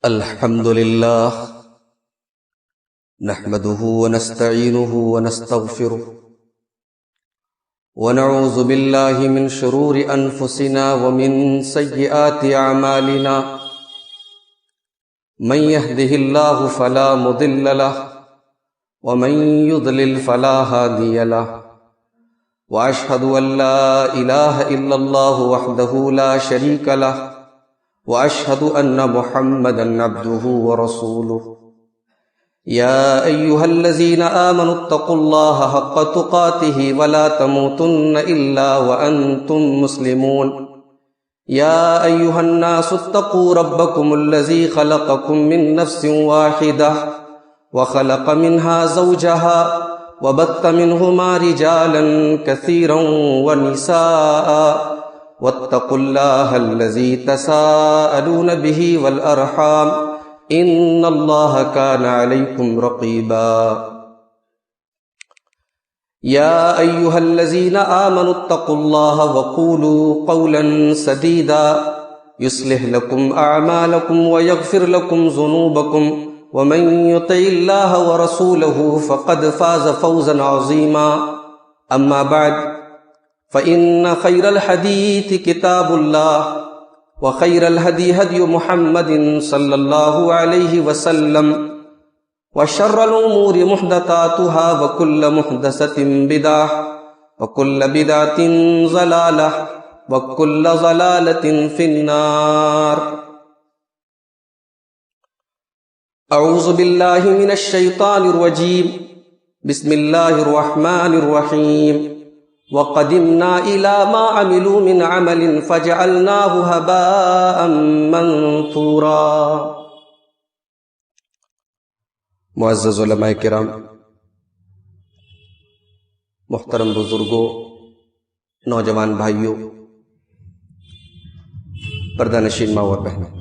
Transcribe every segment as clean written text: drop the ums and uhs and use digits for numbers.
الحمد لله نحمده ونستعينه ونستغفره ونعوذ بالله من شرور أنفسنا ومن سيئات أعمالنا من يهده الله فلا مضل له ومن يضلل فلا هادي له وأشهد أن لا إله إلا الله وحده لا شريك له وأشهد أن محمدًا عبده ورسوله يا أيها الذين آمنوا اتقوا الله حق تقاته ولا تموتن إلا وأنتم مسلمون يا أيها الناس اتقوا ربكم الذي خلقكم من نفس واحدة وخلق منها زوجها وبث منهما رجالا كثيرا ونساء واتقوا الله الذي تساءلون به والأرحام إن الله كان عليكم رقيبا يا أيها الذين آمنوا اتقوا الله وقولوا قولا سديدا يصلح لكم أعمالكم ويغفر لكم ذنوبكم ومن يطع الله ورسوله فقد فاز فوزا عظيما أما بعد فإن خير الحديث كتاب الله وخير الهدي هدي محمد صلى الله عليه وسلم وشر الأمور محدثاتها وكل محدثة بدعة وكل بدعة ضلالة وكل ضلالة في النار. أعوذ بالله من الشيطان الرجيم. بسم الله الرحمن الرحيم. وَقَدِمْنَا إِلَى مَا عَمِلُوا مِنْ عَمَلٍ فَجَعَلْنَاهُ هَبَاءً مَنْثُورًا. معزز علماء کرام، محترم بزرگوں، نوجوان بھائیوں، پردہ نشین ماں اور بہنوں،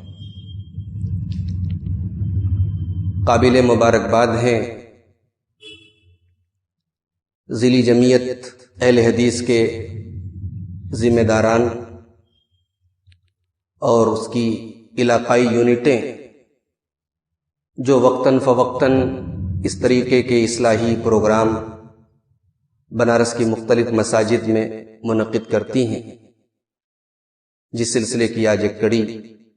قابل مبارکباد ہیں ضلعی جمعیت اہل حدیث کے ذمہ داران اور اس کی علاقائی یونٹیں جو وقتاً فوقتاً اس طریقے کے اصلاحی پروگرام بنارس کی مختلف مساجد میں منعقد کرتی ہیں، جس سلسلے کی آج ایک کڑی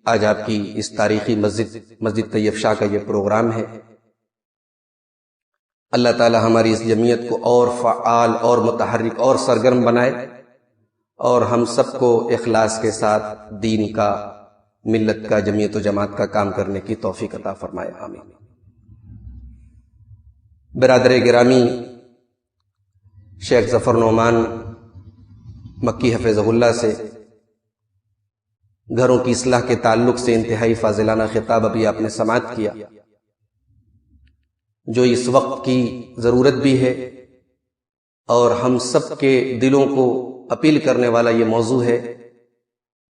آج آپ کی اس تاریخی مسجد طیب شاہ کا یہ پروگرام ہے۔ اللہ تعالی ہماری اس جمعیت کو اور فعال اور متحرک اور سرگرم بنائے اور ہم سب کو اخلاص کے ساتھ دین کا، ملت کا، جمعیت و جماعت کا کام کرنے کی توفیق عطا فرمائے، آمین۔ برادر گرامی، شیخ ظفر نعمان مکی حفظہ اللہ سے گھروں کی اصلاح کے تعلق سے انتہائی فاضلانہ خطاب ابھی آپ نے سماعت کیا، جو اس وقت کی ضرورت بھی ہے اور ہم سب کے دلوں کو اپیل کرنے والا یہ موضوع ہے۔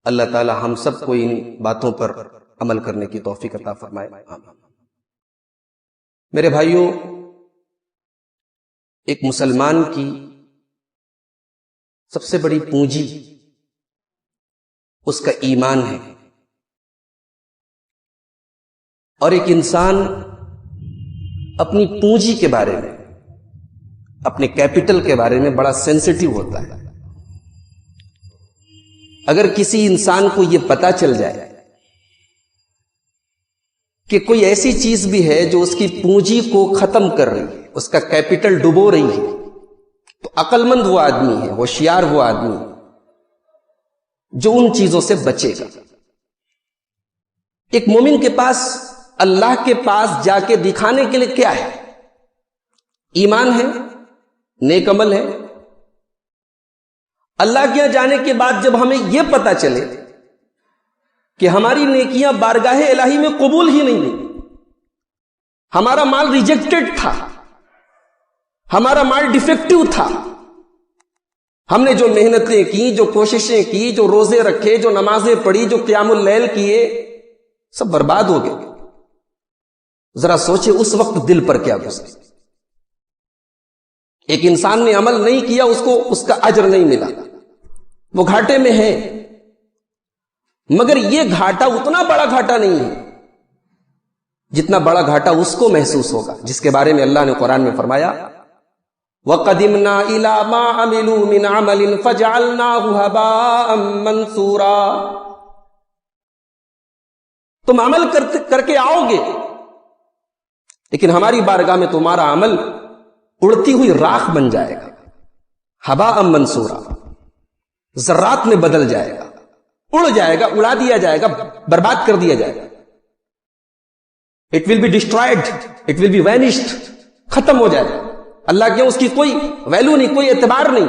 اللہ تعالی ہم سب کو ان باتوں پر عمل کرنے کی توفیق عطا فرمائے، آمین۔ میرے بھائیوں، ایک مسلمان کی سب سے بڑی پونجی اس کا ایمان ہے، اور ایک انسان اپنی پونجی کے بارے میں، اپنے کیپٹل کے بارے میں بڑا سینسٹیو ہوتا ہے۔ اگر کسی انسان کو یہ پتا چل جائے کہ کوئی ایسی چیز بھی ہے جو اس کی پونجی کو ختم کر رہی ہے، اس کا کیپٹل ڈبو رہی ہے، تو عقل مند وہ آدمی ہے، ہوشیار وہ آدمی ہے جو ان چیزوں سے بچے گا۔ ایک مومن کے پاس اللہ کے پاس جا کے دکھانے کے لیے کیا ہے؟ ایمان ہے، نیک عمل ہے۔ اللہ کے یہاں جانے کے بعد جب ہمیں یہ پتا چلے کہ ہماری نیکیاں بارگاہ الہی میں قبول ہی نہیں ہوئی، ہمارا مال ریجیکٹڈ تھا، ہمارا مال ڈیفیکٹو تھا، ہم نے جو محنتیں کی، جو کوششیں کی، جو روزے رکھے، جو نمازیں پڑھی، جو قیام اللیل کیے، سب برباد ہو گئے، ذرا سوچے اس وقت دل پر کیا گزرے۔ ایک انسان نے عمل نہیں کیا، اس کو اس کا اجر نہیں ملا، وہ گھاٹے میں ہے، مگر یہ گھاٹا اتنا بڑا گھاٹا نہیں ہے جتنا بڑا گھاٹا اس کو محسوس ہوگا جس کے بارے میں اللہ نے قرآن میں فرمایا وَقَدِمْنَا إِلَى مَا عَمِلُوا مِنْ عَمَلٍ فَجَعَلْنَاهُ هَبَاءً مَنْثُورًا. تم عمل کر کے آؤ گے لیکن ہماری بارگاہ میں تمہارا عمل اڑتی ہوئی راکھ بن جائے گا. ہباء منصورا، ذرات میں بدل جائے گا، اڑ جائے گا، اڑا دیا جائے گا، برباد کر دیا جائے گا. It will be destroyed, it will be vanished, ختم ہو جائے گا. اللہ کیوں؟ اس کی کوئی ویلو نہیں، کوئی اعتبار نہیں.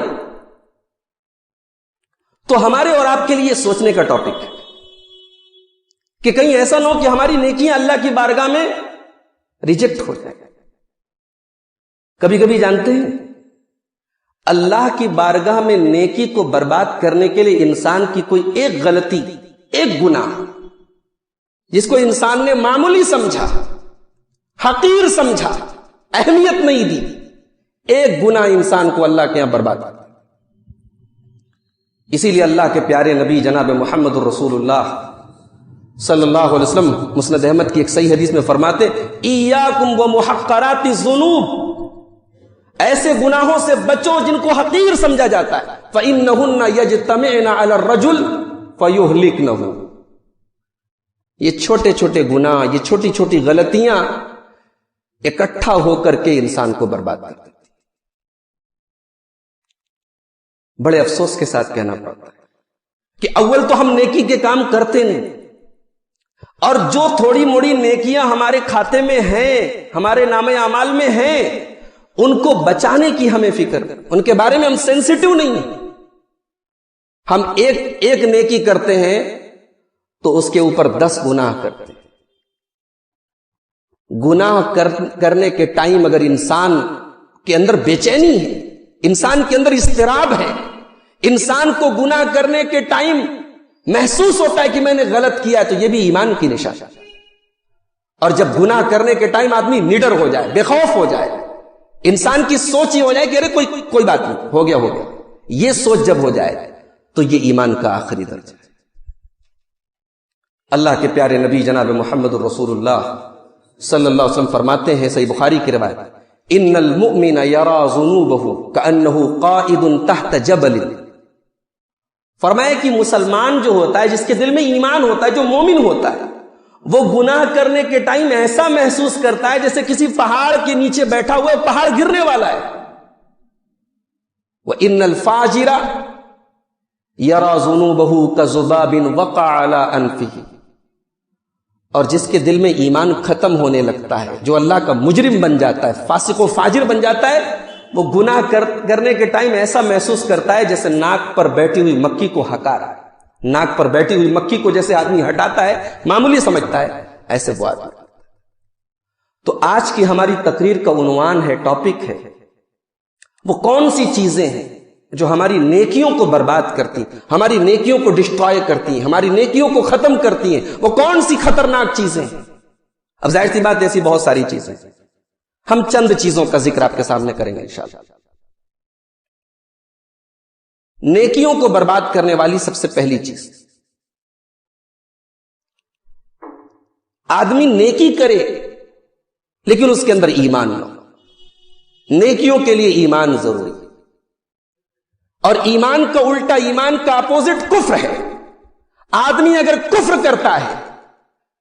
تو ہمارے اور آپ کے لیے سوچنے کا ٹاپک ہے کہ کہیں ایسا نہ ہو کہ ہماری نیکیاں اللہ کی بارگاہ میں ریجیکٹ ہو جائے. کبھی کبھی جانتے ہیں اللہ کی بارگاہ میں نیکی کو برباد کرنے کے لیے انسان کی کوئی ایک غلطی، ایک گناہ جس کو انسان نے معمولی سمجھا، حقیر سمجھا، اہمیت نہیں دی، ایک گناہ انسان کو اللہ کے یہاں برباد کر. اسی لیے اللہ کے پیارے نبی جناب محمد الرسول اللہ صلی اللہ علیہ وسلم مسند احمد کی ایک صحیح حدیث میں فرماتے ایاکم ومحقرات الذنوب، ایسے گناہوں سے بچو جن کو حقیر سمجھا جاتا ہے. فإنہن یجتمعن علی الرجل فیہلکنہ. یہ چھوٹے چھوٹے گناہ، یہ چھوٹی چھوٹی غلطیاں اکٹھا ہو کر کے انسان کو برباد کر دیتی. بڑے افسوس کے ساتھ کہنا پڑتا ہے کہ اول تو ہم نیکی کے کام کرتے نہیں، اور جو تھوڑی موڑی نیکیاں ہمارے کھاتے میں ہیں، ہمارے نام اعمال میں ہیں، ان کو بچانے کی ہمیں فکر، ان کے بارے میں ہم سینسیٹیو نہیں ہیں. ہم ایک نیکی کرتے ہیں تو اس کے اوپر 10 گناہ کرتے ہیں. گناہ کرنے کے ٹائم اگر انسان کے اندر بے چینی ہے، انسان کے اندر اضطراب ہے، انسان کو گناہ کرنے کے ٹائم محسوس ہوتا ہے کہ میں نے غلط کیا ہے، تو یہ بھی ایمان کی نشانی. اور جب گناہ کرنے کے ٹائم آدمی نڈر ہو جائے، بے خوف ہو جائے، انسان کی سوچ یہ ہو جائے کہ ارے کوئی بات نہیں، ہو گیا، یہ سوچ جب ہو جائے تو یہ ایمان کا آخری درجہ ہے. اللہ کے پیارے نبی جناب محمد الرسول اللہ صلی اللہ علیہ وسلم فرماتے ہیں، صحیح بخاری کی روایت، ان المؤمن یرا ذنوبہ کأنہ قائد تحت جبل. فرمایا کہ مسلمان جو ہوتا ہے، جس کے دل میں ایمان ہوتا ہے، جو مومن ہوتا ہے، وہ گناہ کرنے کے ٹائم ایسا محسوس کرتا ہے جیسے کسی پہاڑ کے نیچے بیٹھا ہوا ہے، پہاڑ گرنے والا ہے. وَإِنَّ الْفَاجِرَ يَرَى ذُنُوبَهُ كَذُبَابٍ وَقَعَ عَلَىٰ أَنْفِهِ. اور جس کے دل میں ایمان ختم ہونے لگتا ہے، جو اللہ کا مجرم بن جاتا ہے، فاسق و فاجر بن جاتا ہے، وہ گناہ کرنے کے ٹائم ایسا محسوس کرتا ہے جیسے ناک پر بیٹھی ہوئی مکھی کو ہکا رہا ہے. ناک پر بیٹھی ہوئی مکھی کو جیسے آدمی ہٹاتا ہے، معمولی سمجھتا ہے، ایسے وہ آدمی. تو آج کی ہماری تقریر کا عنوان ہے، ٹاپک ہے، وہ کون سی چیزیں ہیں جو ہماری نیکیوں کو برباد کرتی، ہماری نیکیوں کو ڈسٹرائے کرتی ہیں، ہماری نیکیوں کو ختم کرتی ہیں. وہ کون سی خطرناک چیزیں ہیں؟ اب ظاہر سی بات، ایسی بہت ساری چیزیں، ہم چند چیزوں کا ذکر آپ کے سامنے کریں گے انشاءاللہ. نیکیوں کو برباد کرنے والی سب سے پہلی چیز، آدمی نیکی کرے لیکن اس کے اندر ایمان نہ ہو. نیکیوں کے لیے ایمان ضروری ہے، اور ایمان کا الٹا، ایمان کا اپوزٹ کفر ہے. آدمی اگر کفر کرتا ہے،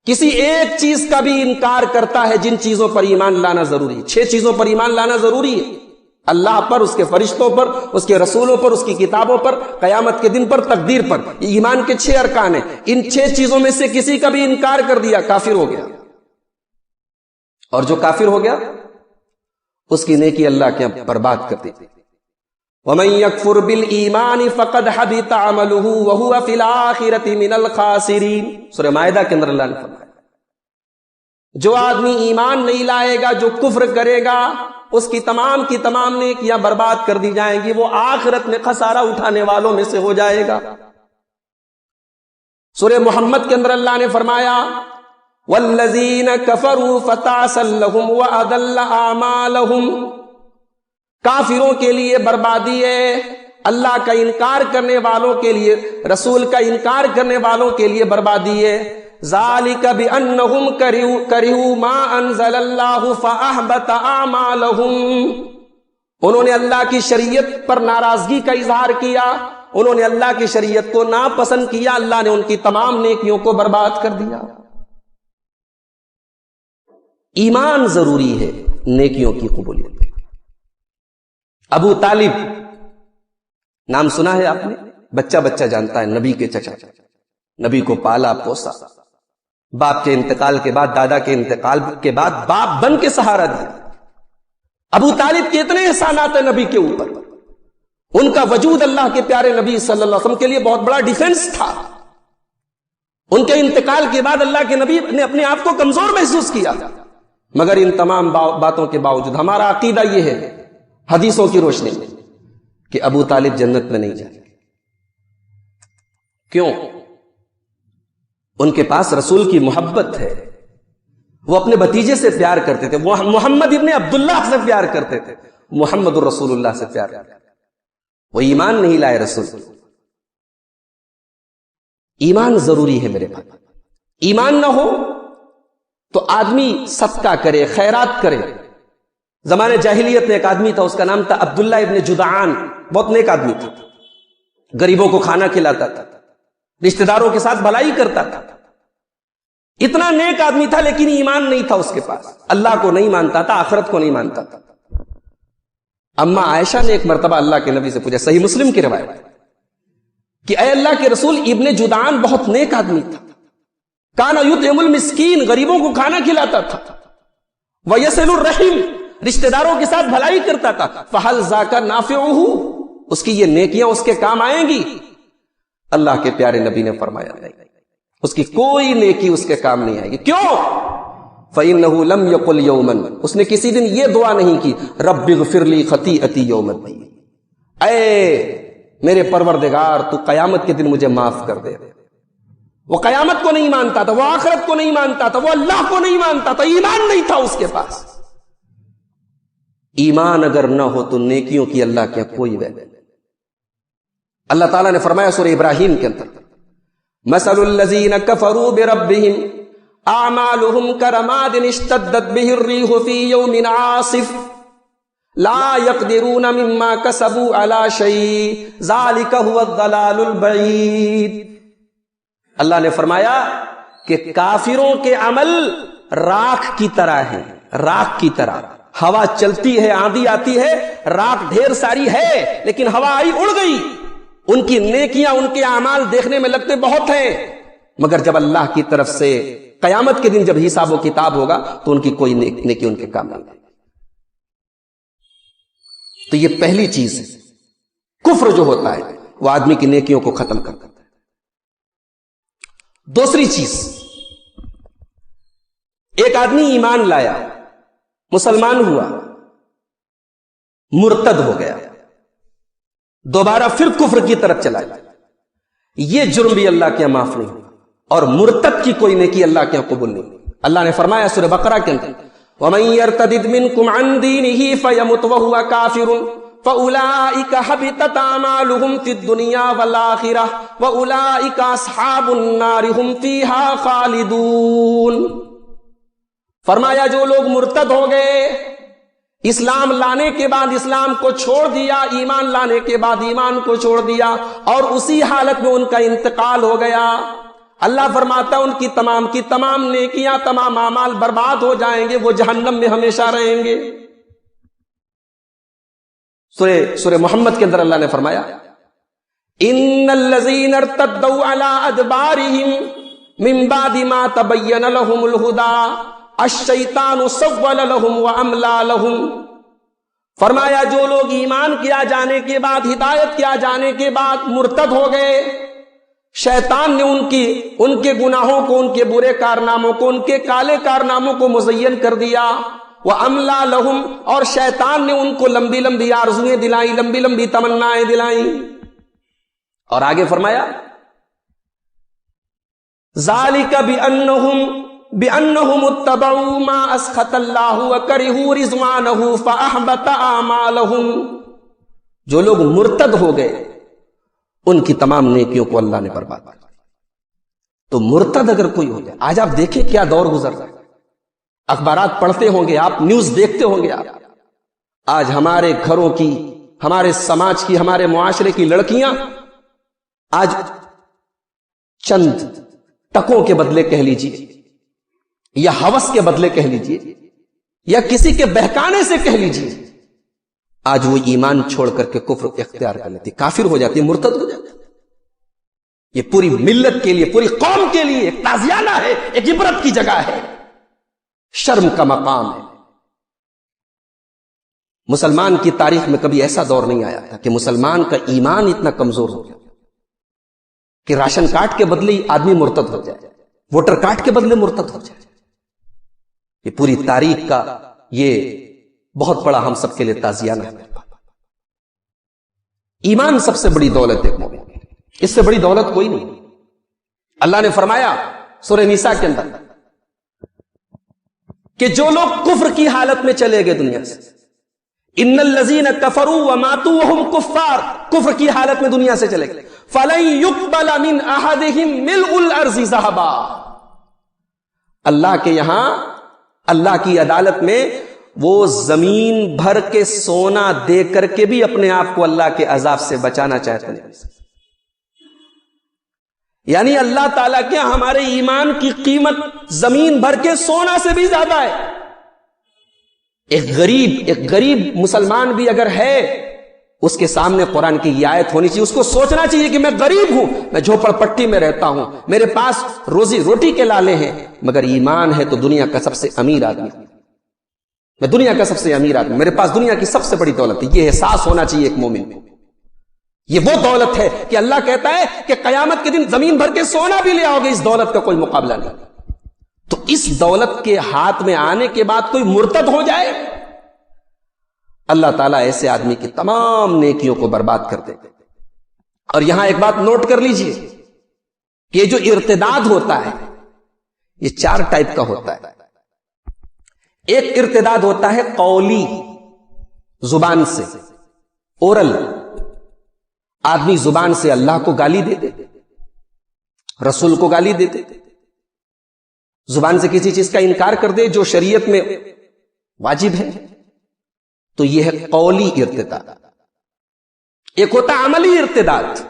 کسی ایک چیز کا بھی انکار کرتا ہے، جن چیزوں پر ایمان لانا ضروری ہے، 6 چیزوں پر ایمان لانا ضروری ہے، اللہ پر، اس کے فرشتوں پر، اس کے رسولوں پر، اس کی کتابوں پر، قیامت کے دن پر، تقدیر پر. یہ ایمان کے 6 ارکان ہیں. ان 6 چیزوں میں سے کسی کا بھی انکار کر دیا، کافر ہو گیا. اور جو کافر ہو گیا اس کی نیکی اللہ کے یہاں برباد کر دی. وَمَن يَكْفُرْ بِالْإِيمَانِ فَقَدْ حَبِطَ عَمَلُهُ وَهُوَ فِي الْآخِرَةِ مِنَ الْخَاسِرِينَ. سورہ مائدہ کے اندر اللہ نے فرمایا، جو آدمی ایمان نہیں لائے گا، جو کفر کرے گا، اس کی تمام نیکیاں برباد کر دی جائیں گی، وہ آخرت میں خسارہ اٹھانے والوں میں سے ہو جائے گا. سورہ محمد کے اندر اللہ نے فرمایا، وَالَّذِينَ كَفَرُوا فَتَعْسًا لَهُمْ وَأَضَلَّ أَعْمَالَهُمْ. کافروں کے لیے بربادی ہے، اللہ کا انکار کرنے والوں کے لیے، رسول کا انکار کرنے والوں کے لیے بربادی ہے. ذالک بانہم کرہوا ما انزل اللہ فاحبط اعمالہم، انہوں نے اللہ کی شریعت پر ناراضگی کا اظہار کیا، انہوں نے اللہ کی شریعت کو ناپسند کیا، اللہ نے ان کی تمام نیکیوں کو برباد کر دیا۔ ایمان ضروری ہے نیکیوں کی قبولیت کے۔ ابو طالب نام سنا ہے آپ نے؟ بچہ بچہ جانتا ہے، نبی کے چچا، نبی کو پالا پوسا، باپ کے انتقال کے بعد، دادا کے انتقال کے بعد باپ بن کے سہارا دیا۔ ابو طالب کے اتنے احسانات ہیں نبی کے اوپر، ان کا وجود اللہ کے پیارے نبی صلی اللہ علیہ وسلم کے لیے بہت بڑا ڈیفنس تھا۔ ان کے انتقال کے بعد اللہ کے نبی نے اپنے آپ کو کمزور محسوس کیا، مگر ان تمام باتوں کے باوجود ہمارا عقیدہ یہ ہے حدیثوں کی روشنی میں کہ ابو طالب جنت میں نہیں جائے۔ کیوں؟ ان کے پاس رسول کی محبت ہے، وہ اپنے بھتیجے سے پیار کرتے تھے، وہ محمد ابن عبداللہ سے پیار کرتے تھے، محمد الرسول اللہ سے پیار کرتے تھے۔ وہ ایمان نہیں لائے رسول۔ ایمان ضروری ہے میرے بھائی، ایمان نہ ہو تو آدمی صدقہ کرے، خیرات کرے۔ زمانے جاہلیت میں ایک آدمی تھا، اس کا نام تھا عبداللہ ابن جدعان، بہت نیک آدمی تھا، غریبوں کو کھانا کھلاتا تھا، رشتہ داروں کے ساتھ بھلائی کرتا تھا، اتنا نیک آدمی تھا، لیکن ایمان نہیں تھا اس کے پاس، اللہ کو نہیں مانتا تھا، آخرت کو نہیں مانتا تھا۔ اما عائشہ نے ایک مرتبہ اللہ کے نبی سے پوچھا، صحیح مسلم کی روایت، کہ اے اللہ کے رسول، ابن جدعان بہت نیک آدمی تھا، کانا یطعم المسکین، غریبوں کو کھانا کھلاتا تھا، ویصل الرحم، رشتہ داروں کے ساتھ بھلائی کرتا تھا، فہل ذاک نافعہ، اس کی یہ نیکیاں اس کے کام آئیں گی؟ اللہ کے پیارے نبی نے فرمایا نہیں، اس کی کوئی نیکی اس کے کام نہیں آئے گی۔ کیوں؟ فإنه لم يقل يوما، اس نے کسی دن یہ دعا نہیں کی، رب اغفر لی خطیئتی یوم الدین، اے میرے پروردگار تو قیامت کے دن مجھے معاف کر دے۔ وہ قیامت کو نہیں مانتا تھا، وہ آخرت کو نہیں مانتا تھا، وہ اللہ کو نہیں مانتا تھا، ایمان نہیں تھا اس کے پاس۔ ایمان اگر نہ ہو تو نیکیوں کی اللہ کے کوئی ویلیو نہیں۔ اللہ تعالیٰ نے فرمایا سورہ ابراہیم کے اندر، مثل الذین کفروا بربہم اعمالہم کرماد اشتدت بہ الریح فی یوم عاصف لا یقدرون مما کسبوا علی شیء ذلک هو الضلال البعید۔ اللہ نے فرمایا کہ کافروں کے عمل راکھ کی طرح ہے، راکھ کی طرح، ہوا چلتی ہے، آندھی آتی ہے، راکھ ڈھیر ساری ہے، لیکن ہوا آئی اڑ گئی۔ ان کی نیکیاں، ان کے اعمال دیکھنے میں لگتے بہت ہیں، مگر جب اللہ کی طرف سے قیامت کے دن جب حساب و کتاب ہوگا تو ان کی کوئی نیکی ان کے کام نہیں آئے۔ تو یہ پہلی چیز ہے، کفر جو ہوتا ہے وہ آدمی کی نیکیوں کو ختم کر دیتا ہے۔ دوسری چیز، ایک آدمی ایمان لایا، مسلمان ہوا، مرتد ہو گیا، دوبارہ پھر کفر کی طرف چلا گیا، یہ جرم بھی اللہ کے یہاں معاف نہیں ہوگا، اور مرتد کی کوئی نیکی اللہ کے یہاں قبول نہیں ہوگی۔ اللہ نے فرمایا سورہ بقرہ کے اندر، وَمَن يَرْتَدِدْ مِنْكُمْ عَنْ دِينِهِ فَيَمُتْ وَهُوَ كَافِرٌ فَأُولَئِكَ حَبِطَتْ أَعْمَالُهُمْ فِي الدُّنْيَا وَالْآخِرَةِ وَأُولَئِكَ أَصْحَابُ النَّارِ هُمْ فِيهَا خَالِدُونَ۔ فرمایا جو لوگ مرتد ہو گئے، اسلام لانے کے بعد اسلام کو چھوڑ دیا، ایمان لانے کے بعد ایمان کو چھوڑ دیا، اور اسی حالت میں ان کا انتقال ہو گیا، اللہ فرماتا ہے ان کی تمام نیکیاں، تمام اعمال برباد ہو جائیں گے، وہ جہنم میں ہمیشہ رہیں گے۔ سورہ محمد کے اندر اللہ نے فرمایا، ان الذین ارتدوا علی ادبارہم من بعد ما تبین لهم الہدی الشیطان سول لهم واملی لهم۔ فرمایا جو لوگ ایمان کیا جانے کے بعد، ہدایت کیا جانے کے بعد مرتد ہو گئے، شیطان نے ان کے گناہوں کو، ان کے برے کارناموں کو، ان کے کالے کارناموں کو مزین کر دیا، وَأَمْلَى لَهُمْ، اور شیطان نے ان کو لمبی لمبی آرزویں دلائیں، لمبی لمبی تمنائیں دلائیں۔ اور آگے فرمایا ذَلِكَ بِأَنَّهُمُ اتَّبَعُوا مَا أَسْخَطَ اللَّهُ وَكَرِهُوا رِضْوَانَهُ فَأَحْبَطَ أَعْمَالَهُمْ۔ جو لوگ مرتد ہو گئے ان کی تمام نیکیوں کو اللہ نے برباد کر دیا۔ تو مرتد اگر کوئی ہو جائے، آج آپ دیکھیں کیا دور گزر رہا ہے، اخبارات پڑھتے ہوں گے آپ، نیوز دیکھتے ہوں گے آپ، آج ہمارے گھروں کی، ہمارے سماج کی، ہمارے معاشرے کی لڑکیاں آج چند ٹکوں کے بدلے کہہ لیجیے، یا ہوس کے بدلے کہہ لیجیے، یا کسی کے بہکانے سے کہہ لیجیے، آج وہ ایمان چھوڑ کر کے کفر اختیار کر لیتی، کافر ہو جاتی، مرتد ہو جاتی۔ یہ پوری ملت کے لیے، پوری قوم کے لیے ایک تازیانہ ہے، ایک عبرت کی جگہ ہے، شرم کا مقام ہے۔ مسلمان کی تاریخ میں کبھی ایسا دور نہیں آیا تھا کہ مسلمان کا ایمان اتنا کمزور ہو گیا کہ راشن کارڈ کے بدلے آدمی مرتد ہو جائے، ووٹر کارڈ کے بدلے مرتد ہو جائے۔ یہ پوری تاریخ کا یہ بہت بڑا ہم سب کے لیے تازیانہ ہے۔ ایمان سب سے بڑی دولت ہے مومن، اس سے بڑی دولت کوئی نہیں۔ اللہ نے فرمایا سورہ نساء کے اندر کہ جو لوگ کفر کی حالت میں چلے گئے دنیا سے، ان الذین کفروا وماتوا وهم کفار، کفر کی حالت میں دنیا سے چلے گئے، فلن يقبل من احدهم ملء الارض ذهبا، اللہ کے یہاں، اللہ کی عدالت میں وہ زمین بھر کے سونا دے کر کے بھی اپنے آپ کو اللہ کے عذاب سے بچانا چاہتے ہیں۔ یعنی اللہ تعالیٰ کے ہمارے ایمان کی قیمت زمین بھر کے سونا سے بھی زیادہ ہے۔ ایک غریب مسلمان بھی اگر ہے، اس کے سامنے قرآن کی یہ آیت ہونی چاہیے، اس کو سوچنا چاہیے کہ میں غریب ہوں، میں جھوپڑ پٹی میں رہتا ہوں، میرے پاس روزی روٹی کے لالے ہیں، مگر ایمان ہے تو دنیا کا سب سے امیر آدمی ہوں، میں دنیا کا سب سے امیر آدمی، میرے پاس دنیا کی سب سے بڑی دولت ہے۔ یہ احساس ہونا چاہیے ایک مومن کو۔ یہ وہ دولت ہے کہ اللہ کہتا ہے کہ قیامت کے دن زمین بھر کے سونا بھی لے آؤ گے، اس دولت کا کوئی مقابلہ نہیں۔ تو اس دولت کے ہاتھ میں آنے کے بعد کوئی مرتد ہو جائے، اللہ تعالیٰ ایسے آدمی کی تمام نیکیوں کو برباد کر دے۔ اور یہاں ایک بات نوٹ کر لیجئے کہ یہ جو ارتداد ہوتا ہے یہ 4 ٹائپ کا ہوتا ہے۔ ایک ارتداد ہوتا ہے قولی، زبان سے، اورل، آدمی زبان سے اللہ کو گالی دے دے، رسول کو گالی دے دے، زبان سے کسی چیز کا انکار کر دے جو شریعت میں واجب ہے، تو یہ ہے قولی ارتداد۔ ایک ہوتا عملی ارتداد،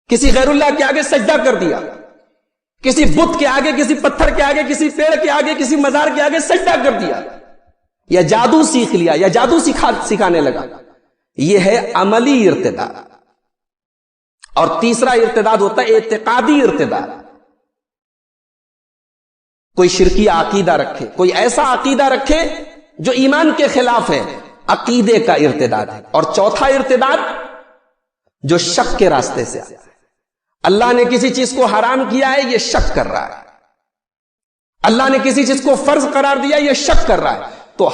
کسی غیر اللہ کے آگے سجدہ کر دیا، کسی بت کے آگے، کسی پتھر کے آگے، کسی پیڑ کے آگے، کسی مزار کے آگے سجدہ کر دیا، یا جادو سیکھ لیا، یا جادو سکھانے لگا، یہ ہے عملی ارتداد۔ اور تیسرا ارتداد ہوتا ہے اعتقادی ارتداد، کوئی شرکی عقیدہ رکھے، کوئی ایسا عقیدہ رکھے جو ایمان کے خلاف ہے، عقیدے کا ارتداد ہے۔ اور چوتھا ارتداد جو شک کے راستے سے آتا ہے، اللہ نے کسی چیز کو حرام کیا ہے، یہ شک کر رہا ہے، اللہ نے کسی چیز کو فرض قرار دیا، یہ شک کر رہا ہے، تو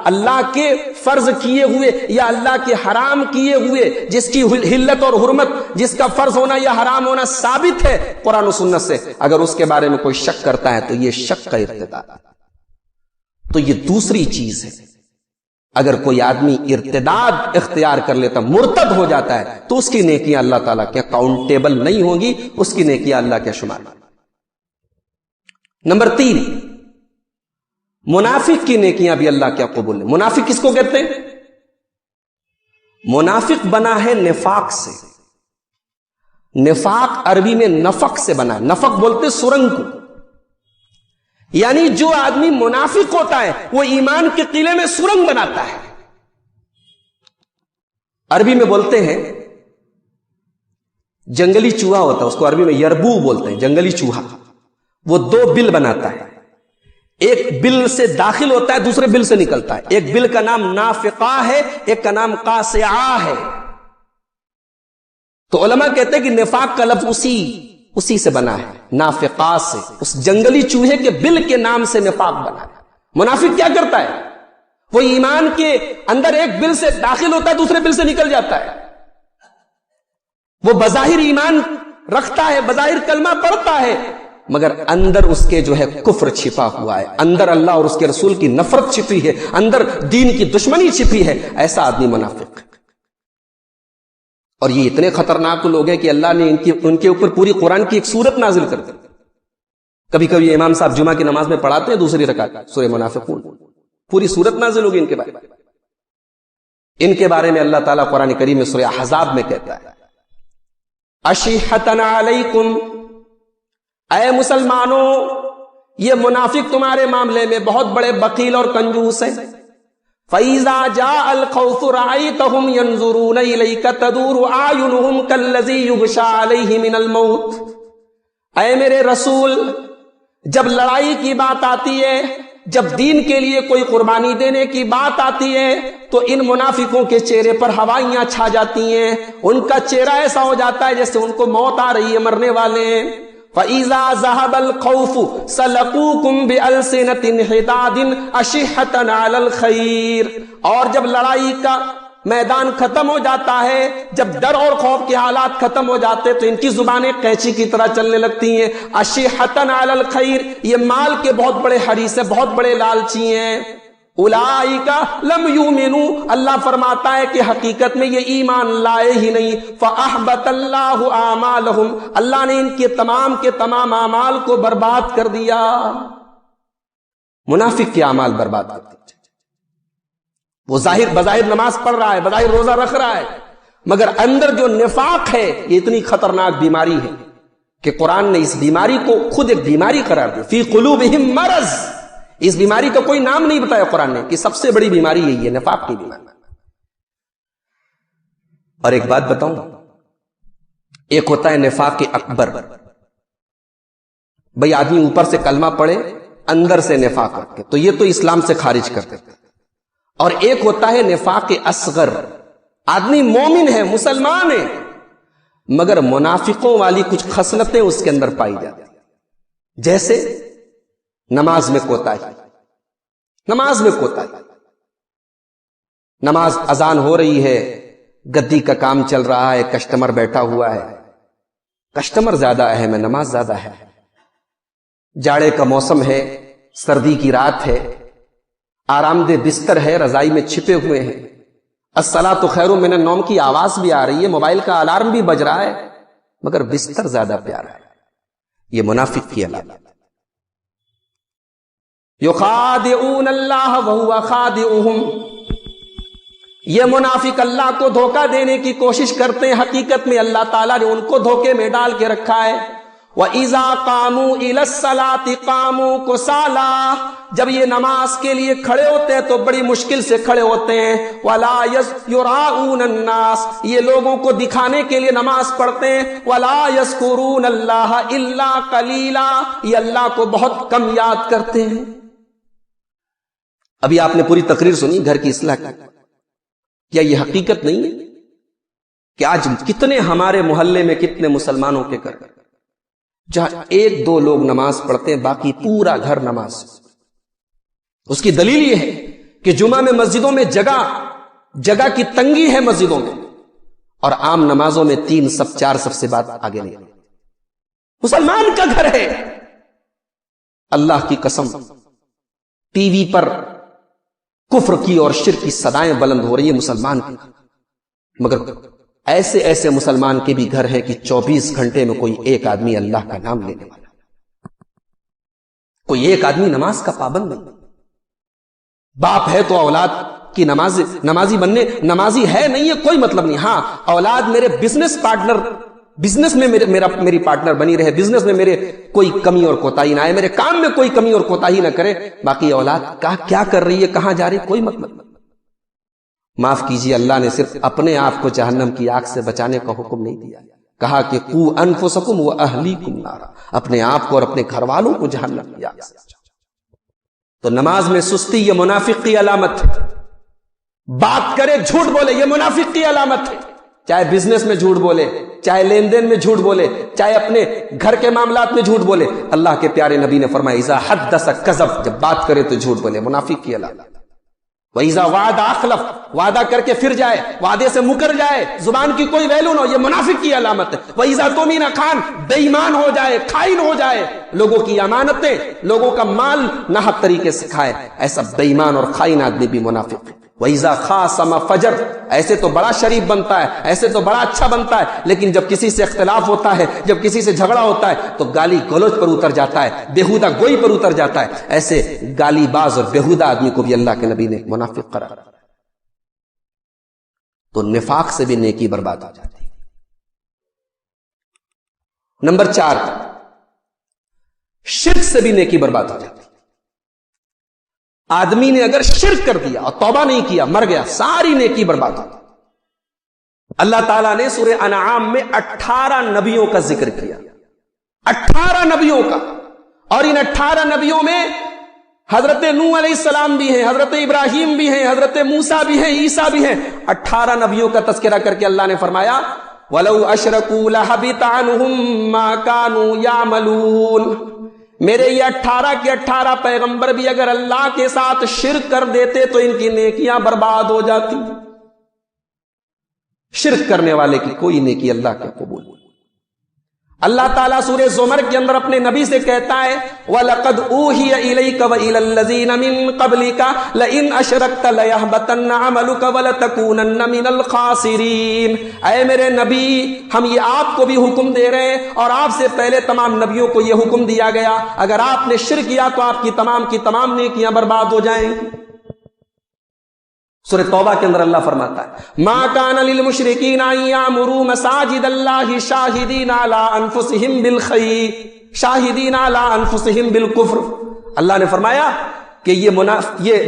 اللہ کے فرض کیے ہوئے یا اللہ کے حرام کیے ہوئے جس کی حلت اور حرمت، جس کا فرض ہونا یا حرام ہونا ثابت ہے قرآن و سنت سے، اگر اس کے بارے میں کوئی شک کرتا ہے تو یہ شک کا ارتداد۔ تو یہ دوسری چیز ہے، اگر کوئی آدمی ارتداد اختیار کر لیتا، مرتد ہو جاتا ہے، تو اس کی نیکیاں اللہ تعالیٰ کے اکاؤنٹیبل نہیں ہوں گی، اس کی نیکیاں اللہ کے شمار۔ نمبر 3، منافق کی نیکیاں بھی اللہ کیا قبول ہے۔ منافق کس کو کہتے ہیں؟ منافق بنا ہے نفاق سے، نفاق عربی میں نفق سے بنا ہے، نفق بولتے سرنگ کو، یعنی جو آدمی منافق ہوتا ہے وہ ایمان کے قلعے میں سرنگ بناتا ہے۔ عربی میں بولتے ہیں جنگلی چوہا ہوتا ہے، اس کو عربی میں یربو بولتے ہیں، جنگلی چوہا، وہ 2 بل بناتا ہے، ایک بل سے داخل ہوتا ہے، دوسرے بل سے نکلتا ہے۔ ایک بل کا نام نافقہ ہے، ایک کا نام قاسعہ ہے۔ تو علماء کہتے ہیں کہ نفاق کا لفظ اسی سے بنا ہے، نافقہ سے، اس جنگلی چوہے کے بل کے نام سے نفاق بنا ہے۔ منافق کیا کرتا ہے؟ وہ ایمان کے اندر ایک بل سے داخل ہوتا ہے، دوسرے بل سے نکل جاتا ہے۔ وہ بظاہر ایمان رکھتا ہے، بظاہر کلمہ پڑھتا ہے، مگر اندر اس کے جو ہے کفر چھپا ہوا ہے، اندر اللہ اور اس کے رسول کی نفرت چھپی ہے، اندر دین کی دشمنی چھپی ہے، ایسا آدمی منافق ہے۔ اور یہ اتنے خطرناک لوگ ہیں کہ اللہ نے ان کے اوپر پوری قرآن کی ایک سورت نازل کر دی. کبھی کبھی امام صاحب جمعہ کی نماز میں پڑھاتے ہیں دوسری رکعت سورہ منافقون، پوری سورت نازل ہوگی ان کے بارے میں. ان کے بارے میں اللہ تعالیٰ قرآن کریم میں سورہ احزاب میں کہتا ہے اشحتن علیکم، اے مسلمانوں یہ منافق تمہارے معاملے میں بہت بڑے بخیل اور کنجوس ہیں. فَإِذَا جَاءَ الْخَوْفُ رَأَيْتَهُمْ يَنظُرُونَ إِلَيْكَ تَدُورُ أَعْيُنُهُمْ كَالَّذِي يُغْشَىٰ عَلَيْهِ مِنَ الْمَوْتِ، اے میرے رسول جب لڑائی کی بات آتی ہے، جب دین کے لیے کوئی قربانی دینے کی بات آتی ہے تو ان منافقوں کے چہرے پر ہوائیاں چھا جاتی ہیں، ان کا چہرہ ایسا ہو جاتا ہے جیسے ان کو موت آ رہی ہے، مرنے والے ہیں. فَإِذَا ذَهَبَ الْخَوْفُ سَلَقُوكُمْ بِأَلْسِنَةٍ حِدَادٍ أَشِحَّةً عَلَى الْخَيْرِ، اور جب لڑائی کا میدان ختم ہو جاتا ہے، جب ڈر اور خوف کے حالات ختم ہو جاتے تو ان کی زبانیں قینچی کی طرح چلنے لگتی ہیں. أَشِحَّةً عَلَى الْخَيْرِ، یہ مال کے بہت بڑے حریص ہیں، بہت بڑے لالچی ہیں. اولئک لم یؤمنوا، اللہ فرماتا ہے کہ حقیقت میں یہ ایمان لائے ہی نہیں. فاحبط اللہ اعمالہم، اللہ نے ان کے تمام اعمال کو برباد کر دیا. منافق کے اعمال برباد کر دیے. وہ بظاہر نماز پڑھ رہا ہے، بظاہر روزہ رکھ رہا ہے، مگر اندر جو نفاق ہے یہ اتنی خطرناک بیماری ہے کہ قرآن نے اس بیماری کو خود ایک بیماری قرار دی. فی قلوبہم مرض، اس بیماری کا کوئی نام نہیں بتایا قرآن نے کہ سب سے بڑی بیماری یہی ہے، نفاق کی بیماری. اور ایک بات بتاؤں، ایک ہوتا ہے نفاق اکبر، بھئی آدمی اوپر سے کلمہ پڑھے اندر سے نفاق رکھے تو یہ تو اسلام سے خارج کر دیتے. اور ایک ہوتا ہے نفاق اصغر، آدمی مومن ہے، مسلمان ہے، مگر منافقوں والی کچھ خصلتیں اس کے اندر پائی جاتی ہیں. جیسے نماز میں کوتاہی، نماز اذان ہو رہی ہے، گدی کا کام چل رہا ہے، کسٹمر بیٹھا ہوا ہے، کسٹمر زیادہ اہم ہے، نماز زیادہ ہے. جاڑے کا موسم ہے، سردی کی رات ہے، آرام دہ بستر ہے، رضائی میں چھپے ہوئے ہیں، الصلاۃ خیر من النوم کی آواز بھی آ رہی ہے، موبائل کا الارم بھی بج رہا ہے، مگر بستر زیادہ پیارا ہے. یہ منافق کی علامت. یخادعون اللہ وہو خادعهم، یہ منافق اللہ کو دھوکہ دینے کی کوشش کرتے ہیں، حقیقت میں اللہ تعالیٰ نے ان کو دھوکے میں ڈال کے رکھا ہے. وَإِذَا قَامُوا إِلَى الصَّلَاةِ قَامُوا كُسَالَىٰ، جب یہ نماز کے لیے کھڑے ہوتے ہیں تو بڑی مشکل سے کھڑے ہوتے ہیں. وَلَا يُرَاءُونَ النَّاسَ، یہ لوگوں کو دکھانے کے لیے نماز پڑھتے ہیں. وَلَا يَذْكُرُونَ اللَّهَ إِلَّا قَلِيلًا، یہ اللہ کو بہت کم یاد کرتے ہیں. ابھی آپ نے پوری تقریر سنی گھر کی اصلاح کی، کیا یہ حقیقت نہیں ہے کہ آج کتنے ہمارے محلے میں کتنے مسلمانوں کے گھر جہاں ایک دو لوگ نماز پڑھتے ہیں، باقی پورا گھر نماز. اس کی دلیل یہ ہے کہ جمعہ میں مسجدوں میں جگہ کی تنگی ہے مسجدوں میں، اور عام نمازوں میں 3 صف 4 صف سے بات آگے نہیں. مسلمان کا گھر ہے. اللہ کی قسم ٹی وی پر کفر کی اور شرک کی صدائیں بلند ہو رہی ہیں مسلمان کی، مگر ایسے مسلمان کے بھی گھر ہے کہ 24 گھنٹے میں کوئی ایک آدمی اللہ کا نام لینے والا، کوئی ایک آدمی نماز کا پابند نہیں. باپ ہے تو اولاد کی نمازی بننے، نمازی ہے نہیں ہے کوئی مطلب نہیں. ہاں اولاد میرے بزنس میں میری پارٹنر بنی رہے، بزنس میں میرے کوئی کمی اور کوتاہی نہ آئے، میرے کام میں کوئی کمی اور کوتاہی نہ کرے، باقی اولاد کیا کر رہی ہے، کہاں جا رہی ہے، کوئی مطلب نہیں. معاف کیجیے، اللہ نے صرف اپنے آپ کو جہنم کی آگ سے بچانے کا حکم نہیں دیا، کہا کہ قو انفسکم واہلیکم نارا، اپنے آپ کو اور اپنے گھر والوں کو جہنم کی آگ سے بچاؤ. تو نماز میں سستی یہ منافق کی علامت ہے. بات کرے جھوٹ بولے یہ منافق کی علامت ہے. چاہے بزنس میں جھوٹ بولے، چاہے لین دین میں جھوٹ بولے، چاہے اپنے گھر کے معاملات میں جھوٹ بولے. اللہ کے پیارے نبی نے فرمایا اذا حدث کذب، جب بات کرے تو جھوٹ بولے، منافق کی علامت. وَإِذَا وَعَدَ أَخْلَفَ، وعدہ کر کے پھر جائے، وعدے سے مکر جائے، زبان کی کوئی ویلو نہ ہو، یہ منافق کی علامت ہے. وَإِذَا تُؤْمِنَ خان، بے ایمان ہو جائے، خائن ہو جائے، لوگوں کی امانتیں، لوگوں کا مال ناحق طریقے سے کھائے، ایسا بے ایمان اور خائن آدمی بھی منافق ہے. وَإِذَا خَاصَمَ فَجَرَ، ایسے تو بڑا شریف بنتا ہے، ایسے تو بڑا اچھا بنتا ہے، لیکن جب کسی سے اختلاف ہوتا ہے، جب کسی سے جھگڑا ہوتا ہے تو گالی گلوچ پر اتر جاتا ہے، بیہودہ گوئی پر اتر جاتا ہے. ایسے گالی باز اور بیہودہ آدمی کو بھی اللہ کے نبی نے منافق قرار دیا. تو نفاق سے بھی نیکی برباد ہو جاتی ہے. نمبر 4، شرک سے بھی نیکی برباد ہو جاتی ہے. آدمی نے اگر شرک کر دیا اور توبہ نہیں کیا، مر گیا، ساری نیکی برباد ہو گئی. اللہ تعالیٰ نے سورہ انعام میں 18 نبیوں کا ذکر کیا، 18 نبیوں کا، اور ان 18 نبیوں میں حضرت نوح علیہ السلام بھی ہیں، حضرت ابراہیم بھی ہیں، حضرت موسیٰ بھی ہیں، عیسیٰ بھی ہیں. 18 نبیوں کا تذکرہ کر کے اللہ نے فرمایا وَلَوْ أَشْرَكُوا لَحَبِطَ عَنْهُمْ مَا كَانُوا يَعْمَلُونَ. میرے یہ 18 کے 18 پیغمبر بھی اگر اللہ کے ساتھ شرک کر دیتے تو ان کی نیکیاں برباد ہو جاتی. شرک کرنے والے کی کوئی نیکی اللہ کے قبول نہیں. اللہ تعالیٰ سورہ زمر کے اندر اپنے نبی سے کہتا ہے وَلَقَدْ أُوحِيَ إِلَيْكَ وَإِلَى الَّذِينَ مِن قَبْلِكَ لَئِنْ أَشْرَكْتَ لَيَحْبَطَنَّ عَمَلُكَ وَلَتَكُونَنَّ مِنَ الْخَاسِرِينَ. اے میرے نبی، ہم یہ آپ کو بھی حکم دے رہے ہیں اور آپ سے پہلے تمام نبیوں کو یہ حکم دیا گیا، اگر آپ نے شرک کیا تو آپ کی تمام نیکیاں برباد ہو جائیں گی. سورہ توبہ کے اندر اللہ فرماتا ہے ما کان للمشرکین ان یعمروا مساجد اللہ شاہدین علی انفسہم بالخیر شاہدین علی انفسہم بالکفر. اللہ نے فرمایا کہ یہ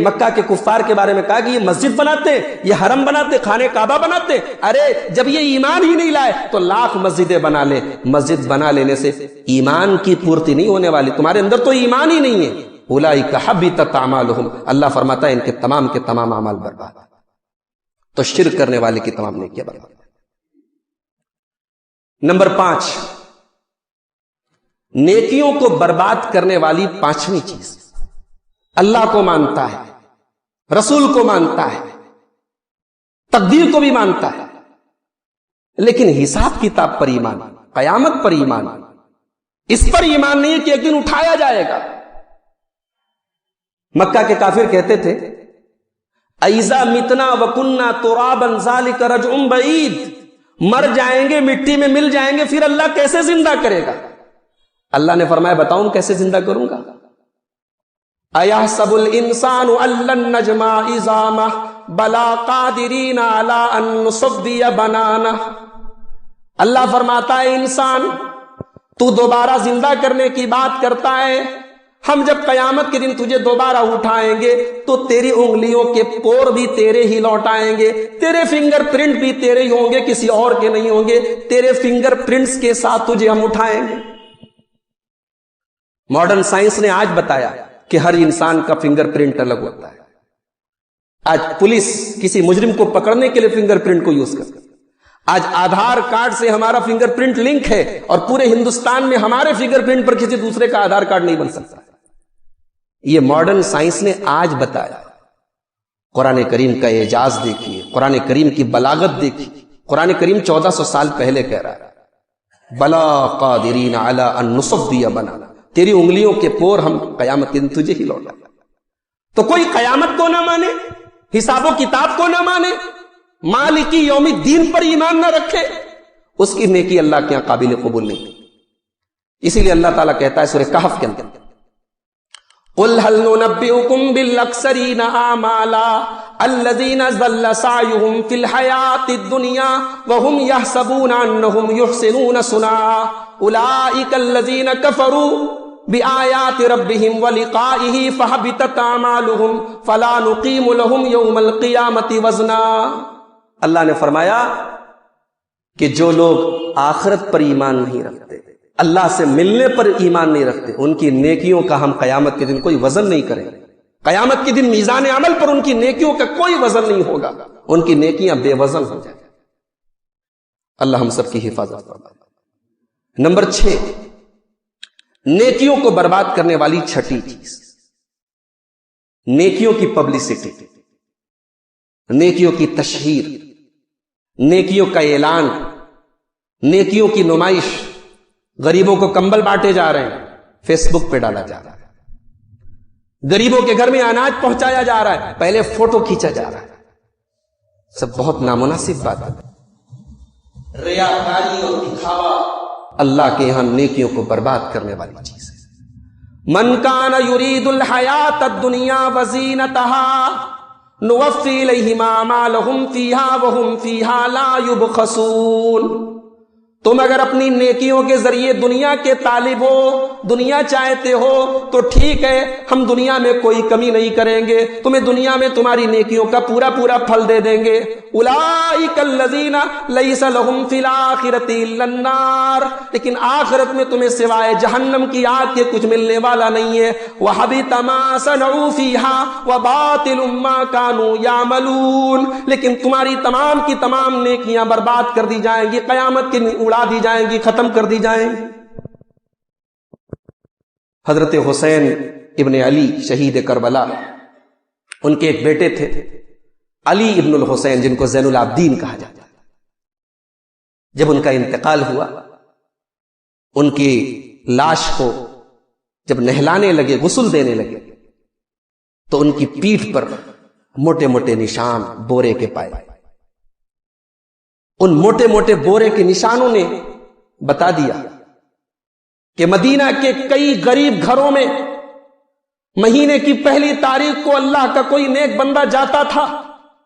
مکہ کے کفار کے بارے میں کہا کہ یہ مسجد بناتے، یہ حرم بناتے، خانہ کعبہ بناتے. ارے جب یہ ایمان ہی نہیں لائے تو لاکھ مسجدیں بنا لے. مسجد بنا لینے سے ایمان کی پورتی نہیں ہونے والی. تمہارے اندر تو ایمان ہی نہیں ہے. اولئک حبطت اعمالہم، اللہ فرماتا ہے ان کے تمام اعمال برباد. تو شرک کرنے والے کی تمام نیکیاں برباد. نمبر 5، نیکیوں کو برباد کرنے والی 5ویں چیز، اللہ کو مانتا ہے، رسول کو مانتا ہے، تقدیر کو بھی مانتا ہے، لیکن حساب کتاب پر ایمان، قیامت پر ایمان، اس پر ایمان نہیں ہے کہ ایک دن اٹھایا جائے گا. مکہ کے کافر کہتے تھے اَإِذَا مِتْنَا وَكُنَّا تُرَابًا ذَلِكَ رَجْعٌ بَعِيدٌ، مر جائیں گے، مٹی میں مل جائیں گے، پھر اللہ کیسے زندہ کرے گا؟ اللہ نے فرمایا بتاؤں کیسے زندہ کروں گا. أَيَحْسَبُ الْإِنسَانُ أَن لَّن نَّجْمَعَ عِظَامَهُ بَلَىٰ قَادِرِينَ عَلَىٰ أَن نُّصَوِّيَ بَنَانَهُ. اللہ فرماتا ہے انسان تو دوبارہ زندہ کرنے کی بات کرتا ہے، ہم جب قیامت کے دن تجھے دوبارہ اٹھائیں گے تو تیری انگلیوں کے پور بھی تیرے ہی لوٹائیں گے، تیرے فنگر پرنٹ بھی تیرے ہی ہوں گے، کسی اور کے نہیں ہوں گے. تیرے فنگر پرنٹس کے ساتھ تجھے ہم اٹھائیں گے. ماڈرن سائنس نے آج بتایا کہ ہر انسان کا فنگر پرنٹ الگ ہوتا ہے. آج پولیس کسی مجرم کو پکڑنے کے لیے فنگر پرنٹ کو یوز کرتی ہے. آج آدھار کارڈ سے ہمارا فنگر پرنٹ لنک ہے اور پورے ہندوستان میں ہمارے فنگر پرنٹ پر کسی دوسرے کا آدھار کارڈ نہیں بن سکتا. یہ ماڈرن سائنس نے آج بتایا. قرآن کریم کا اعجاز دیکھیے، قرآن کریم کی بلاغت دیکھیے. قرآن کریم 1400 سال پہلے کہہ رہا ہے بلا قادرین علی ان نصوی بنانا، تیری انگلیوں کے پور ہم قیامت کے دن تجھے ہی لوٹائیں. تو کوئی قیامت کو نہ مانے، حساب و کتاب کو نہ مانے، مالکی یوم الدین پر ایمان نہ رکھے، اس کی نیکی اللہ کے یہاں قابل قبول نہیں. اسی لیے اللہ تعالیٰ کہتا ہے سورہ کہف کے اندر قُلْ هَلْ نُنَبِّئُكُمْ بِالْأَخْسَرِينَ أَعْمَالًا الَّذِينَ ضَلَّ سَعْيُهُمْ فِي الْحَيَاةِ الدُّنْيَا وَهُمْ يَحْسَبُونَ أَنَّهُمْ يُحْسِنُونَ صُنْعًا أُولَئِكَ الَّذِينَ كَفَرُوا بِآيَاتِ رَبِّهِمْ وَلِقَائِهِ فَحَبِطَتْ أَعْمَالُهُمْ فَلَا نُقِيمُ لَهُمْ يَوْمَ الْقِيَامَةِ وَزْنًا. اللہ نے فرمایا کہ جو لوگ آخرت پر ایمان نہیں رکھتے، اللہ سے ملنے پر ایمان نہیں رکھتے، ان کی نیکیوں کا ہم قیامت کے دن کوئی وزن نہیں کریں گے. قیامت کے دن میزان عمل پر ان کی نیکیوں کا کوئی وزن نہیں ہوگا، ان کی نیکیاں بے وزن ہو جائیں. اللہ ہم سب کی حفاظت فرمائے. نمبر 6، نیکیوں کو برباد کرنے والی 6ٹھی چیز، نیکیوں کی پبلسٹی، نیکیوں کی تشہیر، نیکیوں کا اعلان، نیکیوں کی نمائش. غریبوں کو کمبل بانٹے جا رہے ہیں، فیس بک پہ ڈالا جا رہا ہے. غریبوں کے گھر میں اناج پہنچایا جا رہا ہے، پہلے فوٹو کھینچا جا رہا ہے. سب بہت نامناسب بات ہے. ریاکاری اور دکھاوا اللہ کے یہاں نیکیوں کو برباد کرنے والی چیز ہے. من کان یرید الحیات الدنیا وزینتها نوفی الیہم اعمالہم فیہا وہم فیہا لا یبخسون. تم اگر اپنی نیکیوں کے ذریعے دنیا کے طالب ہو, دنیا چاہتے ہو, تو ٹھیک ہے, ہم دنیا میں کوئی کمی نہیں کریں گے, تمہیں دنیا میں تمہاری نیکیوں کا پورا پورا پھل دے دیں گے. اولئک الذین لیس لہم فی الآخرۃ الا النار, لیکن آخرت میں تمہیں سوائے جہنم کی آگ کے کچھ ملنے والا نہیں ہے. وحبط ما صنعوا فیہا وباطل ما کانوا یعملون, لیکن تمہاری تمام کی تمام نیکیاں برباد کر دی جائیں گی, قیامت کے اڑا دی جائیں گی, ختم کر دی جائیں گی. حضرت حسین ابن علی شہید کربلا, ان کے ایک بیٹے تھے علی ابن الحسین, جن کو زین العابدین کہا جاتا ہے. جب ان کا انتقال ہوا, ان کی لاش کو جب نہلانے لگے, غسل دینے لگے, تو ان کی پیٹھ پر موٹے موٹے نشان بورے کے پائے. ان موٹے موٹے بورے کے نشانوں نے بتا دیا کہ مدینہ کے کئی غریب گھروں میں مہینے کی پہلی تاریخ کو اللہ کا کوئی نیک بندہ جاتا تھا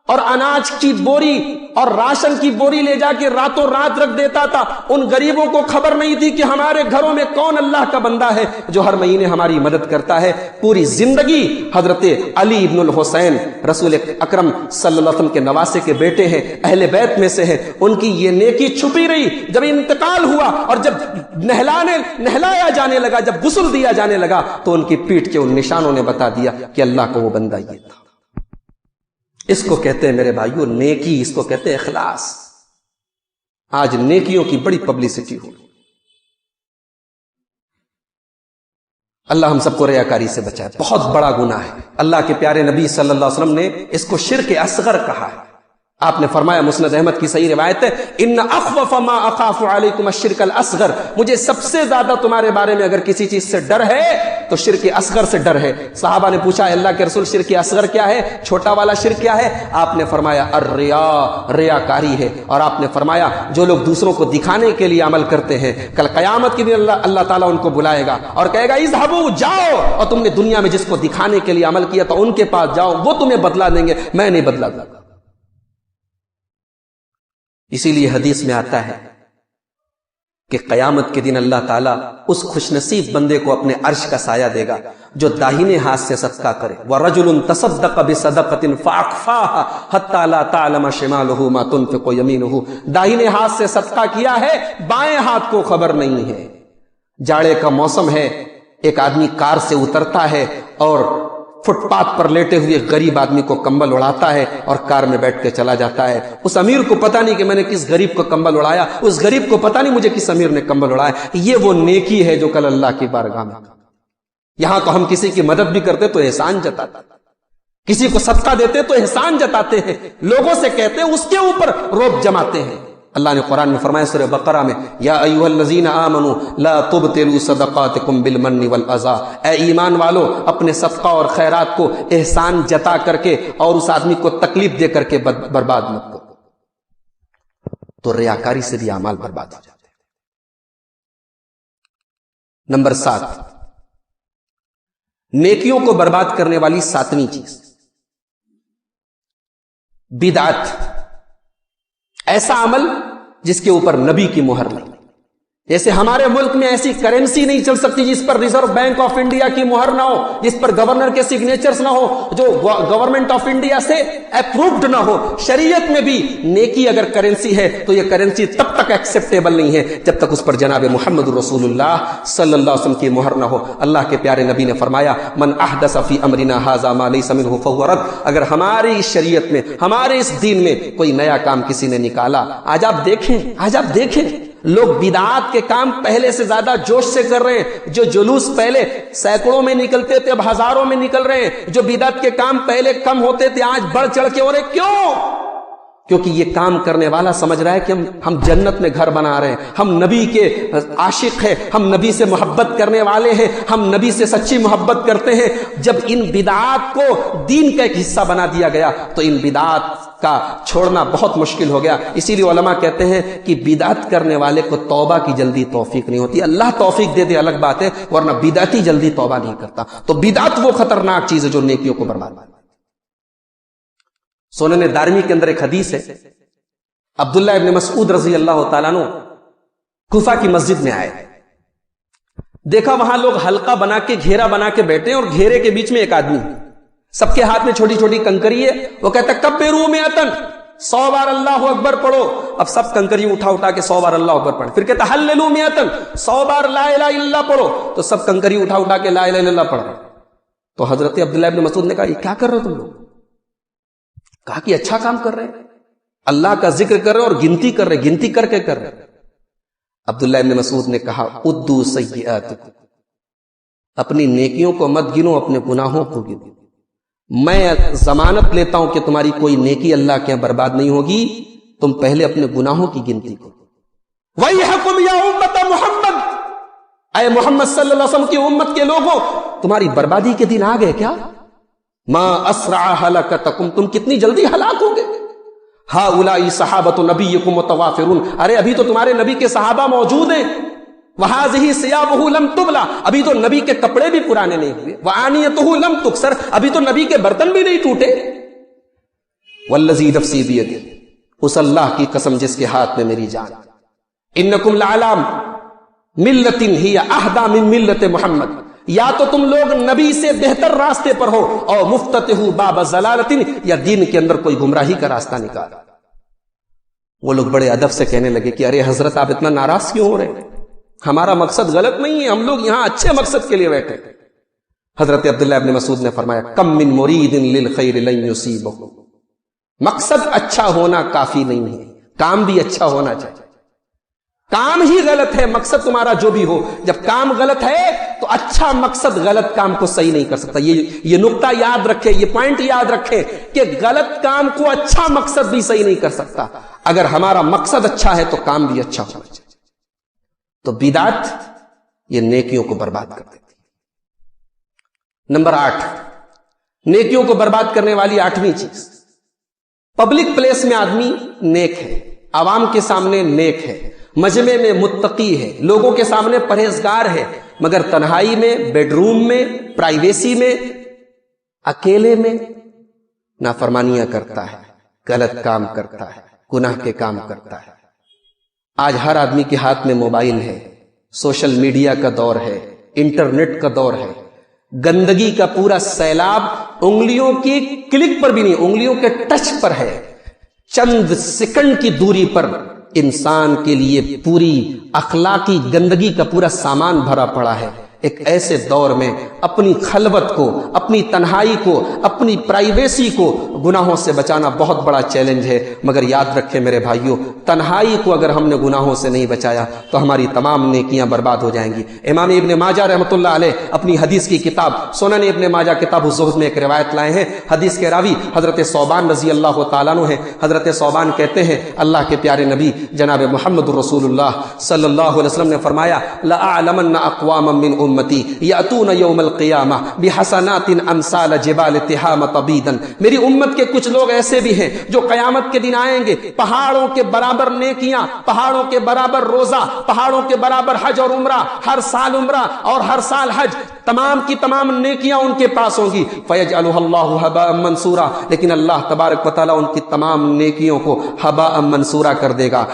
اور اناج کی بوری اور راشن کی بوری لے جا کے راتوں رات رکھ دیتا تھا. ان غریبوں کو خبر نہیں تھی کہ ہمارے گھروں میں کون اللہ کا بندہ ہے جو ہر مہینے ہماری مدد کرتا ہے. پوری زندگی حضرت علی ابن الحسین رسول اکرم صلی اللہ علیہ وسلم کے نواسے کے بیٹے ہیں, اہل بیت میں سے ہیں. ان کی یہ نیکی چھپی رہی. جب انتقال ہوا اور جب نہلایا جانے لگا, جب غسل دیا جانے لگا, تو ان کی پیٹھ کے ان نشانوں نے بتا دیا کہ اللہ کو وہ بندہ یہ تھا. اس کو کہتے ہیں میرے بھائیوں نیکی, اس کو کہتے ہیں اخلاص. آج نیکیوں کی بڑی پبلسٹی ہو. اللہ ہم سب کو ریاکاری سے بچائے, بہت بڑا گناہ ہے. اللہ کے پیارے نبی صلی اللہ علیہ وسلم نے اس کو شرک اصغر کہا ہے. آپ نے فرمایا, مسند احمد کی صحیح روایت ہے, ان اخوف ما اخاف علیکم الشرک الاصغر, مجھے سب سے زیادہ تمہارے بارے میں اگر کسی چیز سے ڈر ہے تو شرک اصغر سے ڈر ہے. صحابہ نے پوچھا, اللہ کے رسول شرک اصغر کیا ہے, چھوٹا والا شرک کیا ہے؟ آپ نے فرمایا الریا, ریاکاری ہے. اور آپ نے فرمایا جو لوگ دوسروں کو دکھانے کے لیے عمل کرتے ہیں, کل قیامت کے دن اللہ تعالیٰ ان کو بلائے گا اور کہے گا اذهبوا, جاؤ, اور تم نے دنیا میں جس کو دکھانے کے لیے عمل کیا تو ان کے پاس جاؤ, وہ تمہیں بدلا دیں گے, میں نہیں بدلا دوں گا. اسی لیے حدیث میں آتا ہے کہ قیامت کے دن اللہ تعالیٰ اس خوش نصیب بندے کو اپنے عرش کا سایہ دے گا جو داہنے ہاتھ سے صدقہ کرے. وَرَجُلٌ تَصَدَّقَ بِصَدَقَةٍ فَأَخْفَاهَا حَتَّى لَا تَعْلَمَ شِمَالُهُ مَا تُنْفِقُ يَمِينُهُ, داہنے ہاتھ سے صدقہ کیا ہے, بائیں ہاتھ کو خبر نہیں ہے. جاڑے کا موسم ہے, ایک آدمی کار سے اترتا ہے اور فٹ پاتھ پر لیٹے ہوئے غریب آدمی کو کمبل اڑاتا ہے اور کار میں بیٹھ کے چلا جاتا ہے. اس امیر کو پتہ نہیں کہ میں نے کس غریب کو کمبل اڑایا, اس غریب کو پتہ نہیں مجھے کس امیر نے کمبل اڑایا. یہ وہ نیکی ہے جو کل اللہ کی بارگاہ میں. یہاں تو ہم کسی کی مدد بھی کرتے تو احسان جتاتے, کسی کو صدقہ دیتے تو احسان جتاتے ہیں, لوگوں سے کہتے اس کے اوپر روب جماتے ہیں. اللہ نے قرآن میں فرمایا سورہ بقرہ میں, یا ایھا الذین آمنوا لا تبطلوا صدقاتکم بالمن والعزا, اے ایمان والو اپنے صدقہ اور خیرات کو احسان جتا کر کے اور اس آدمی کو تکلیف دے کر کے برباد مت کرو. تو ریاکاری سے بھی اعمال برباد ہو جاتے ہیں. نمبر 7, نیکیوں کو برباد کرنے والی 7ویں چیز بدعت, ایسا عمل جس کے اوپر نبی کی مہر نہیں. جیسے ہمارے ملک میں ایسی کرنسی نہیں چل سکتی جس پر ریزرو بینک آف انڈیا کی مہر نہ ہو, جس پر گورنر کے سگنیچرز نہ ہو, جو گورنمنٹ آف انڈیا سے اپرووڈ نہ ہو. شریعت میں بھی نیکی اگر کرنسی ہے تو یہ کرنسی تب تک ایکسیپٹیبل نہیں ہے جب تک اس پر جناب محمد رسول اللہ صلی اللہ علیہ وسلم کی مہر نہ ہو. اللہ کے پیارے نبی نے فرمایا, من احدث فی امرنا ھذا ما لیس منہ فہو رد, اگر ہماری اس شریعت میں, ہمارے اس دین میں کوئی نیا کام کسی نے نکالا, آج آپ دیکھیں لوگ بدعات کے کام پہلے سے زیادہ جوش سے کر رہے ہیں. جو جلوس پہلے سینکڑوں میں نکلتے تھے اب ہزاروں میں نکل رہے ہیں. جو بدعت کے کام پہلے کم ہوتے تھے آج بڑھ چڑھ کے ہو رہے. کیوں؟ کیونکہ یہ کام کرنے والا سمجھ رہا ہے کہ ہم جنت میں گھر بنا رہے ہیں، ہم نبی کے عاشق ہیں، ہم نبی سے محبت کرنے والے ہیں، ہم نبی سے سچی محبت کرتے ہیں۔ جب ان بدعات کو دین کا ایک حصہ بنا دیا گیا تو ان بدعات کا چھوڑنا بہت مشکل ہو گیا۔ اسی لیے علماء کہتے ہیں کہ بدعت کرنے والے کو توبہ کی جلدی توفیق نہیں ہوتی، اللہ توفیق دے دے الگ بات ہے، ورنہ بدعتی جلدی توبہ نہیں کرتا۔ تو بدعت وہ خطرناک چیز ہے جو نیکیوں کو برباد کرتی ہے۔ سنن دارمی کے اندر ایک حدیث ہے، عبداللہ ابن مسعود رضی اللہ تعالیٰ عنہ کوفہ کی مسجد میں آئے، دیکھا وہاں لوگ حلقہ بنا کے گھیرا بنا کے بیٹھے اور گھیرے کے بیچ میں ایک آدمی، سب کے ہاتھ میں چھوٹی چھوٹی کنکری ہے، وہ کہتا ہے کبروا مئتن، 100 بار اللہ اکبر پڑھو۔ اب سب کنکری اٹھا کے 100 بار اللہ اکبر پڑھے، پھر کہتا ہللوا مئتن، 100 بار لا الہ الا اللہ پڑھو، تو سب کنکری اٹھا کے لا الہ الا اللہ پڑھ رہے۔ تو حضرت عبداللہ ابن مسعود نے کہا یہ کیا کر رہے ہو تم لوگ؟ کہا کہ اچھا کام کر رہے ہیں، اللہ کا ذکر کر رہے اور گنتی کر رہے، گنتی کر کے کر رہے۔ عبداللہ ابن مسعود نے کہا ادو سیئاتکم، اپنی نیکیوں کو مت گنو، اپنے گناہوں کو گنو، میں ضمانت لیتا ہوں کہ تمہاری کوئی نیکی اللہ کے یہاں برباد نہیں ہوگی، تم پہلے اپنے گناہوں کی گنتی کرو۔ وَيْحَكُمْ يَا أُمَّةَ محمد، اے محمد صلی اللہ علیہ وسلم کی امت کے لوگوں، تمہاری بربادی کے دن آ گئے کیا؟ ما اسرع ہلاکتکم، تم کتنی جلدی ہلاک ہو گے۔ ہؤلاء صحابۃ نبیکم متوافرون، ارے ابھی تو تمہارے نبی کے صحابہ موجود ہیں۔ وہذہ ثیابہ لم تبلا، ابھی تو نبی کے کپڑے بھی پرانے نہیں ہوئے۔ وآنیتہ لم تکسر، ابھی تو نبی کے برتن بھی نہیں ٹوٹے۔ والذی نفسی بیدہ، اس اللہ کی قسم جس کے ہاتھ میں میری جان، انکم لعلی ملۃ ہی اہدی من ملۃ محمد، یا تو تم لوگ نبی سے بہتر راستے پر ہو، اور مفتتح باب ضلالۃ، یا دین کے اندر کوئی گمراہی کا راستہ نکالا۔ وہ لوگ بڑے ادب سے کہنے لگے کہ ارے حضرت آپ اتنا ناراض کیوں ہو رہے ہیں؟ ہمارا مقصد غلط نہیں ہے، ہم لوگ یہاں اچھے مقصد کے لیے بیٹھے۔ حضرت عبداللہ ابن مسعود نے فرمایا کم من مرید للخیر لن یصیبہ، مقصد اچھا ہونا کافی نہیں ہے، کام بھی اچھا ہونا چاہیے۔ کام ہی غلط ہے، مقصد تمہارا جو بھی ہو، جب کام غلط ہے تو اچھا مقصد غلط کام کو صحیح نہیں کر سکتا۔ یہ نقطہ یاد رکھے، یہ پوائنٹ یاد رکھے کہ غلط کام کو اچھا مقصد بھی صحیح نہیں کر سکتا۔ اگر ہمارا مقصد اچھا ہے تو کام بھی اچھا ہونا چاہیے۔ تو بدعت یہ نیکیوں کو برباد کر دیتی ہے۔ نمبر 8، نیکیوں کو برباد کرنے والی 8ویں چیز، پبلک پلیس میں آدمی نیک ہے، عوام کے سامنے نیک ہے، مجمع میں متقی ہے، لوگوں کے سامنے پرہیزگار ہے، مگر تنہائی میں، بیڈ روم میں، پرائیویسی میں، اکیلے میں نافرمانیاں کرتا ہے، غلط کام کرتا ہے، گناہ کے کام کرتا ہے۔ آج ہر آدمی کے ہاتھ میں موبائل ہے، سوشل میڈیا کا دور ہے، انٹرنیٹ کا دور ہے، گندگی کا پورا سیلاب انگلیوں کی کلک پر بھی نہیں، انگلیوں کے ٹچ پر ہے۔ چند سیکنڈ کی دوری پر انسان کے لیے پوری اخلاقی گندگی کا پورا سامان بھرا پڑا ہے۔ ایک ایسے دور میں اپنی خلوت کو، اپنی تنہائی کو، اپنی پرائیویسی کو گناہوں سے بچانا بہت بڑا چیلنج ہے۔ مگر یاد رکھیں میرے بھائیوں، تنہائی کو اگر ہم نے گناہوں سے نہیں بچایا تو ہماری تمام نیکیاں برباد ہو جائیں گی۔ امام ابن ماجہ رحمۃ اللہ علیہ اپنی حدیث کی کتاب سنن ابن ماجہ کتاب الزہد میں ایک روایت لائے ہیں۔ حدیث کے راوی حضرت ثوبان رضی اللہ تعالیٰ عنہ ہیں۔ حضرت ثوبان کہتے ہیں اللہ کے پیارے نبی جناب محمد رسول اللہ صلی اللہ علیہ وسلم نے فرمایا لأعلمن اقواما من امتی یاتون یوم القیامہ بحسنات امثال جبال تہامۃ بیدا، میری امت کے کچھ لوگ ایسے بھی ہیں جو قیامت کے دن آئیں گے، پہاڑوں کے برابر نیکیاں، پہاڑوں کے برابر روزہ، پہاڑوں کے برابر حج اور عمرہ، ہر سال عمرہ اور ہر سال حج، تمام کی تمام نیکیاں ان کے پاس ہوں گی۔ فیجعلها اللہ ہباء منصورا، لیکن اللہ تبارک و تعالیٰ ان کی تمام نیکیوں کو ہباء منصورا کر دے گا،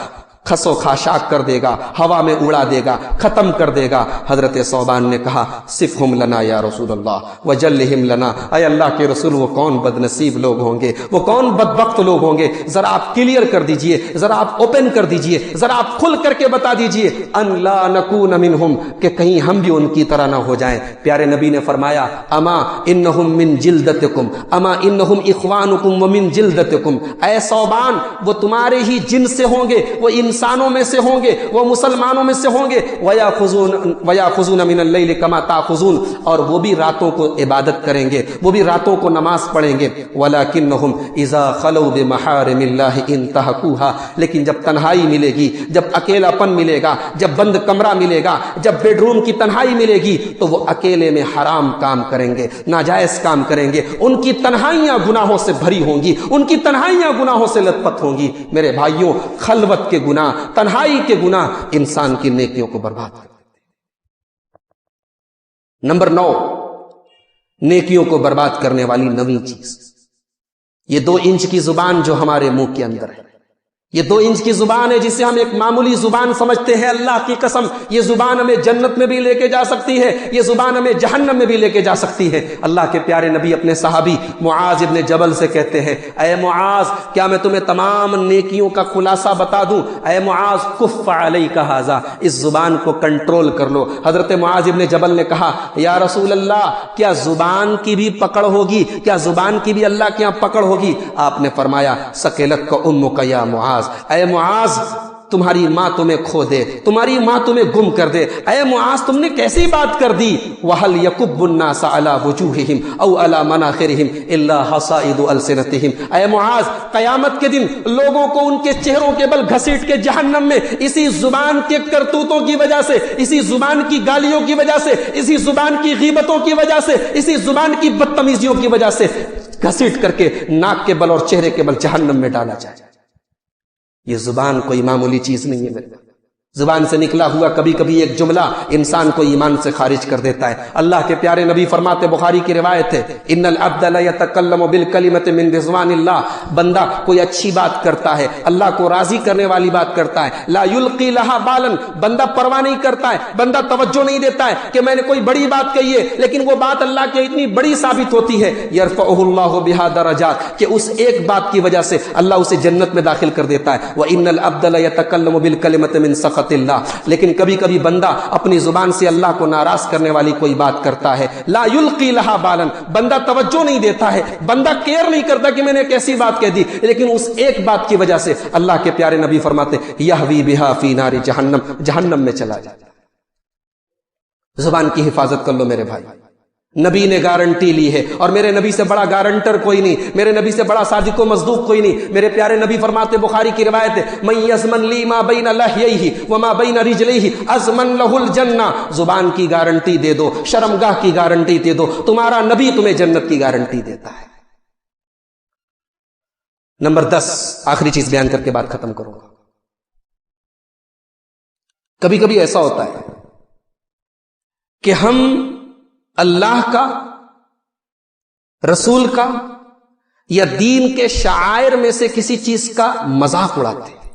خس و خاشاک کر دے گا، ہوا میں اڑا دے گا، ختم کر دے گا۔ حضرت ثوبان نے کہا صفہم لنا یا رسول اللہ وجلہم لنا، اے اللہ کے رسول وہ کون بد نصیب لوگ ہوں گے، وہ کون بدبخت لوگ ہوں گے، ذرا آپ کلیئر کر دیجئے، ذرا آپ اوپن کر دیجئے، ذرا آپ کھل کر کے بتا دیجئے ان لا نکون منہم، کہ کہیں ہم بھی ان کی طرح نہ ہو جائیں۔ پیارے نبی نے فرمایا اما انہم من جلدتکم، اما انہم اخوانکم ومن جلدتکم، اے ثوبان وہ تمہارے ہی جن سے ہوں گے، وہ انسان انسانوں میں سے ہوں گے، وہ مسلمانوں میں سے ہوں گے، وَيَأْخُذُونَ مِنَ اللَّيْلِ كَمَا تَأْخُذُونَ، اور وہ بھی راتوں کو عبادت کریں گے، وہ بھی راتوں کو نماز پڑھیں گے، وَلَكِنَّهُمْ إِذَا خَلَوْا بِمَحَارِمِ اللَّهِ انتهكوها، لیکن جب تنہائی ملے گی، جب اکیلا پن ملے گا، جب بند کمرہ ملے گا، جب بیڈ روم کی تنہائی ملے گی، تو وہ اکیلے میں حرام کام کریں گے، ناجائز کام کریں گے، ان کی تنہائیاں گناہوں سے بھری ہوں گی، ان کی تنہائیاں گناہوں سے لت پت ہوں گی۔ میرے بھائیوں، خلوت کے گناہ، تنہائی کے گناہ انسان کی نیکیوں کو برباد کر دیتے ہیں۔ نمبر 9، نیکیوں کو برباد کرنے والی نویں چیز، یہ 2 انچ کی زبان جو ہمارے منہ کے اندر ہے، یہ 2 انچ کی زبان ہے جسے ہم ایک معمولی زبان سمجھتے ہیں، اللہ کی قسم یہ زبان ہمیں جنت میں بھی لے کے جا سکتی ہے، یہ زبان ہمیں جہنم میں بھی لے کے جا سکتی ہے۔ اللہ کے پیارے نبی اپنے صحابی معاذ ابن جبل سے کہتے ہیں، اے معاذ، کیا میں تمہیں تمام نیکیوں کا خلاصہ بتا دوں؟ اے معاذ، کف علیک ھذا، اس زبان کو کنٹرول کر لو۔ حضرت معاذ ابن جبل نے کہا، یا رسول اللہ، کیا زبان کی بھی پکڑ ہوگی؟ کیا زبان کی بھی اللہ کے یہاں پکڑ ہوگی؟ آپ نے فرمایا، ثقلتک امک یا معاذ، اے معاذ، تمہاری ماں تمہیں کھو دے، تمہاری ماں تمہیں گم کر دے۔ اے معاذ، تم نے کیسی بات کر دی؟ وَهَلْ يَكُبُّ النَّاسَ عَلَى وُجُوهِهِمْ أَوْ عَلَى مَنَاخِرِهِمْ إِلَّا حَصَائِدُ أَلْسِنَتِهِمْ۔ اے معاذ، قیامت کے دن لوگوں کو ان کے چہروں کے بل گھسیٹ کے جہنم میں اسی زبان کے کرتوتوں کی وجہ سے، اسی زبان کی گالیوں کی وجہ سے، اسی زبان کی غیبتوں کی وجہ سے، اسی زبان کی بدتمیزیوں کی وجہ سے گھسیٹ کر کے ناک کے بل اور چہرے کے بل جہنم میں ڈالا جائے۔ یہ زبان کوئی معمولی چیز نہیں ہے میرے۔ زبان سے نکلا ہوا کبھی کبھی ایک جملہ انسان کو ایمان سے خارج کر دیتا ہے۔ اللہ کے پیارے نبی فرماتے، بخاری کی روایت ہے، ان العبد لا يتكلم بالكلمة من رضوان اللہ، بندہ کوئی اچھی بات کرتا ہے، اللہ کو راضی کرنے والی بات کرتا ہے، لا يلقي لها بالا، بندہ پرواہ نہیں کرتا ہے، بندہ توجہ نہیں دیتا ہے کہ میں نے کوئی بڑی بات کہی ہے، لیکن وہ بات اللہ کے اتنی بڑی ثابت ہوتی ہے، يرفعه الله بها درجات، کہ اس ایک بات کی وجہ سے اللہ اسے جنت میں داخل کر دیتا ہے۔ وان العبد لا يتكلم بالكلمة من سخط اللہ، لیکن کبھی کبھی بندہ اپنی زبان سے اللہ کو ناراض کرنے والی کوئی بات کرتا ہے، لا یلقی لہا بالا، بندہ توجہ نہیں دیتا ہے، بندہ کیئر نہیں کرتا کہ میں نے کیسی بات کہہ دی، لیکن اس ایک بات کی وجہ سے اللہ کے پیارے نبی فرماتے، یہوی بہا فی نار جہنم، جہنم میں چلا جاتا ہے۔ زبان کی حفاظت کر لو میرے بھائی، نبی نے گارنٹی لی ہے، اور میرے نبی سے بڑا گارنٹر کوئی نہیں، میرے نبی سے بڑا صادق و مصدوق کوئی نہیں۔ میرے پیارے نبی فرماتے، بخاری کی روایت ہے، من یضمن لی ما بین لحییہ وما بین رجلیہ اضمن لہ الجنہ، زبان کی گارنٹی دے دو، شرمگاہ کی گارنٹی دے دو، تمہارا نبی تمہیں جنت کی گارنٹی دیتا ہے۔ نمبر 10، آخری چیز بیان کر کے بات ختم کروں گا۔ کبھی کبھی ایسا ہوتا ہے کہ ہم اللہ کا، رسول کا یا دین کے شعائر میں سے کسی چیز کا مذاق اڑاتے ہیں،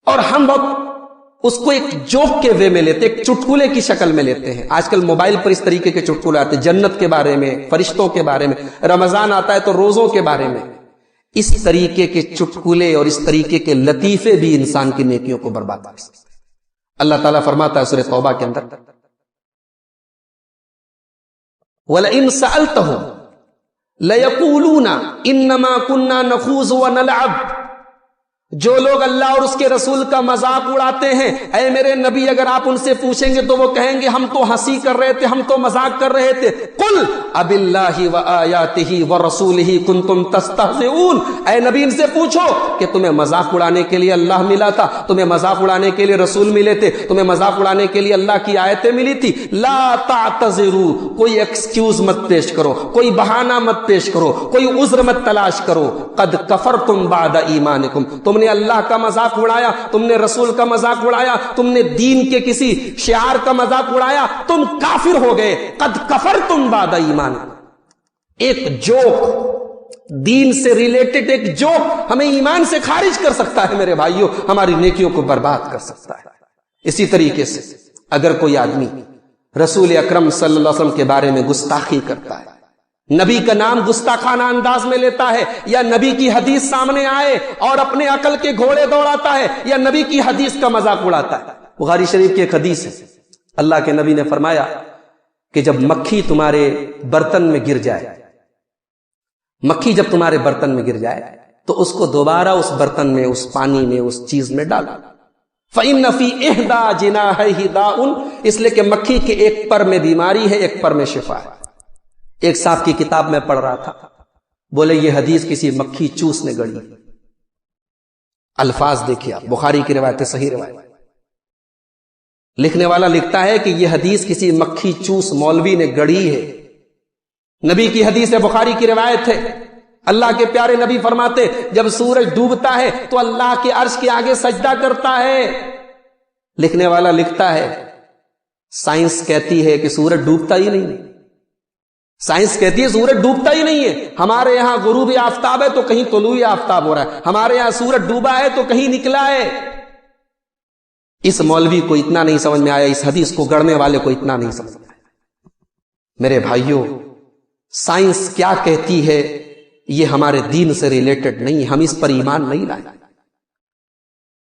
اور ہم اس کو ایک جوک کے وے میں لیتے، ایک چٹکلے کی شکل میں لیتے ہیں۔ آج کل موبائل پر اس طریقے کے چٹکلے آتے ہیں، جنت کے بارے میں، فرشتوں کے بارے میں، رمضان آتا ہے تو روزوں کے بارے میں۔ اس طریقے کے چٹکلے اور اس طریقے کے لطیفے بھی انسان کی نیکیوں کو برباد کر سکتے ہیں۔ اللہ تعالیٰ فرماتا ہے سورہ توبہ کے اندر، وَلَئِن سَأَلْتَهُمْ لَيَقُولُونَ إِنَّمَا كُنَّا نَخُوضُ وَنَلْعَبُ، جو لوگ اللہ اور اس کے رسول کا مذاق اڑاتے ہیں، اے میرے نبی اگر آپ ان سے پوچھیں گے تو وہ کہیں گے ہم تو ہنسی کر رہے تھے، ہم تو مذاق کر رہے تھے۔ قُلْ أَبِاللَّهِ وَآيَاتِهِ وَرَسُولِهِ كُنْتُمْ تَسْتَهْزِئُونَ، اے نبی ان سے پوچھو کہ تمہیں مذاق اڑانے کے لیے اللہ ملا تھا، تمہیں مذاق اڑانے کے لیے رسول ملے تھے، تمہیں مذاق اڑانے کے لیے اللہ کی آیتیں ملی تھی۔ لا تعتذروا، کوئی ایکسکیوز مت پیش کرو، کوئی بہانہ مت پیش کرو، کوئی عذر مت تلاش کرو۔ قد کفرتم بعد ایمانکم، تم نے اللہ کا مذاق اڑایا، تم نے رسول کا مذاق اڑایا، تم نے دین کے کسی شعار کا مذاق اڑایا، تم کافر ہو گئے۔ قد کفرتم بعد ایمانکم، ایک جوک، دین سے ریلیٹڈ ایک جوک ہمیں ایمان سے خارج کر سکتا ہے میرے بھائیوں، ہماری نیکیوں کو برباد کر سکتا ہے۔ اسی طریقے سے اگر کوئی آدمی رسول اکرم صلی اللہ علیہ وسلم کے بارے میں گستاخی کرتا ہے، نبی کا نام گستاخانہ انداز میں لیتا ہے، یا نبی کی حدیث سامنے آئے اور اپنے عقل کے گھوڑے دوڑاتا ہے، یا نبی کی حدیث کا مذاق اڑاتا ہے۔ بخاری شریف کی ایک حدیث ہے، اللہ کے نبی نے فرمایا کہ جب مکھی تمہارے برتن میں گر جائے، مکھی جب تمہارے برتن میں گر جائے تو اس کو دوبارہ اس برتن میں، اس پانی میں، اس چیز میں ڈالا۔ فَإِنَّ فِي إِحْدَى جِنَاحَيْهِ دَاءٌ، اس لیے کہ مکھی کے ایک پر میں بیماری ہے، ایک پر میں شفا ہے۔ ایک صاحب کی کتاب میں پڑھ رہا تھا، بولے یہ حدیث کسی مکھی چوس نے گڑی۔ الفاظ دیکھیے آپ، بخاری کی روایت ہے، صحیح روایت۔ لکھنے والا لکھتا ہے کہ یہ حدیث کسی مکھی چوس مولوی نے گڑی ہے۔ نبی کی حدیث ہے، بخاری کی روایت ہے، اللہ کے پیارے نبی فرماتے جب سورج ڈوبتا ہے تو اللہ کے عرش کے آگے سجدہ کرتا ہے۔ لکھنے والا لکھتا ہے سائنس کہتی ہے کہ سورج ڈوبتا ہی نہیں، سائنس کہتی ہے سورج ڈوبتا ہی نہیں ہے۔ ہمارے یہاں غروب آفتاب ہے تو کہیں طلوع آفتاب ہو رہا ہے، ہمارے یہاں سورج ڈوبا ہے تو کہیں نکلا ہے۔ اس مولوی کو اتنا نہیں سمجھ میں آیا، اس حدیث کو گڑنے والے کو اتنا نہیں سمجھ میں آیا۔ میرے بھائیوں، سائنس کیا کہتی ہے یہ ہمارے دین سے ریلیٹڈ نہیں، ہم اس پر ایمان نہیں لائے۔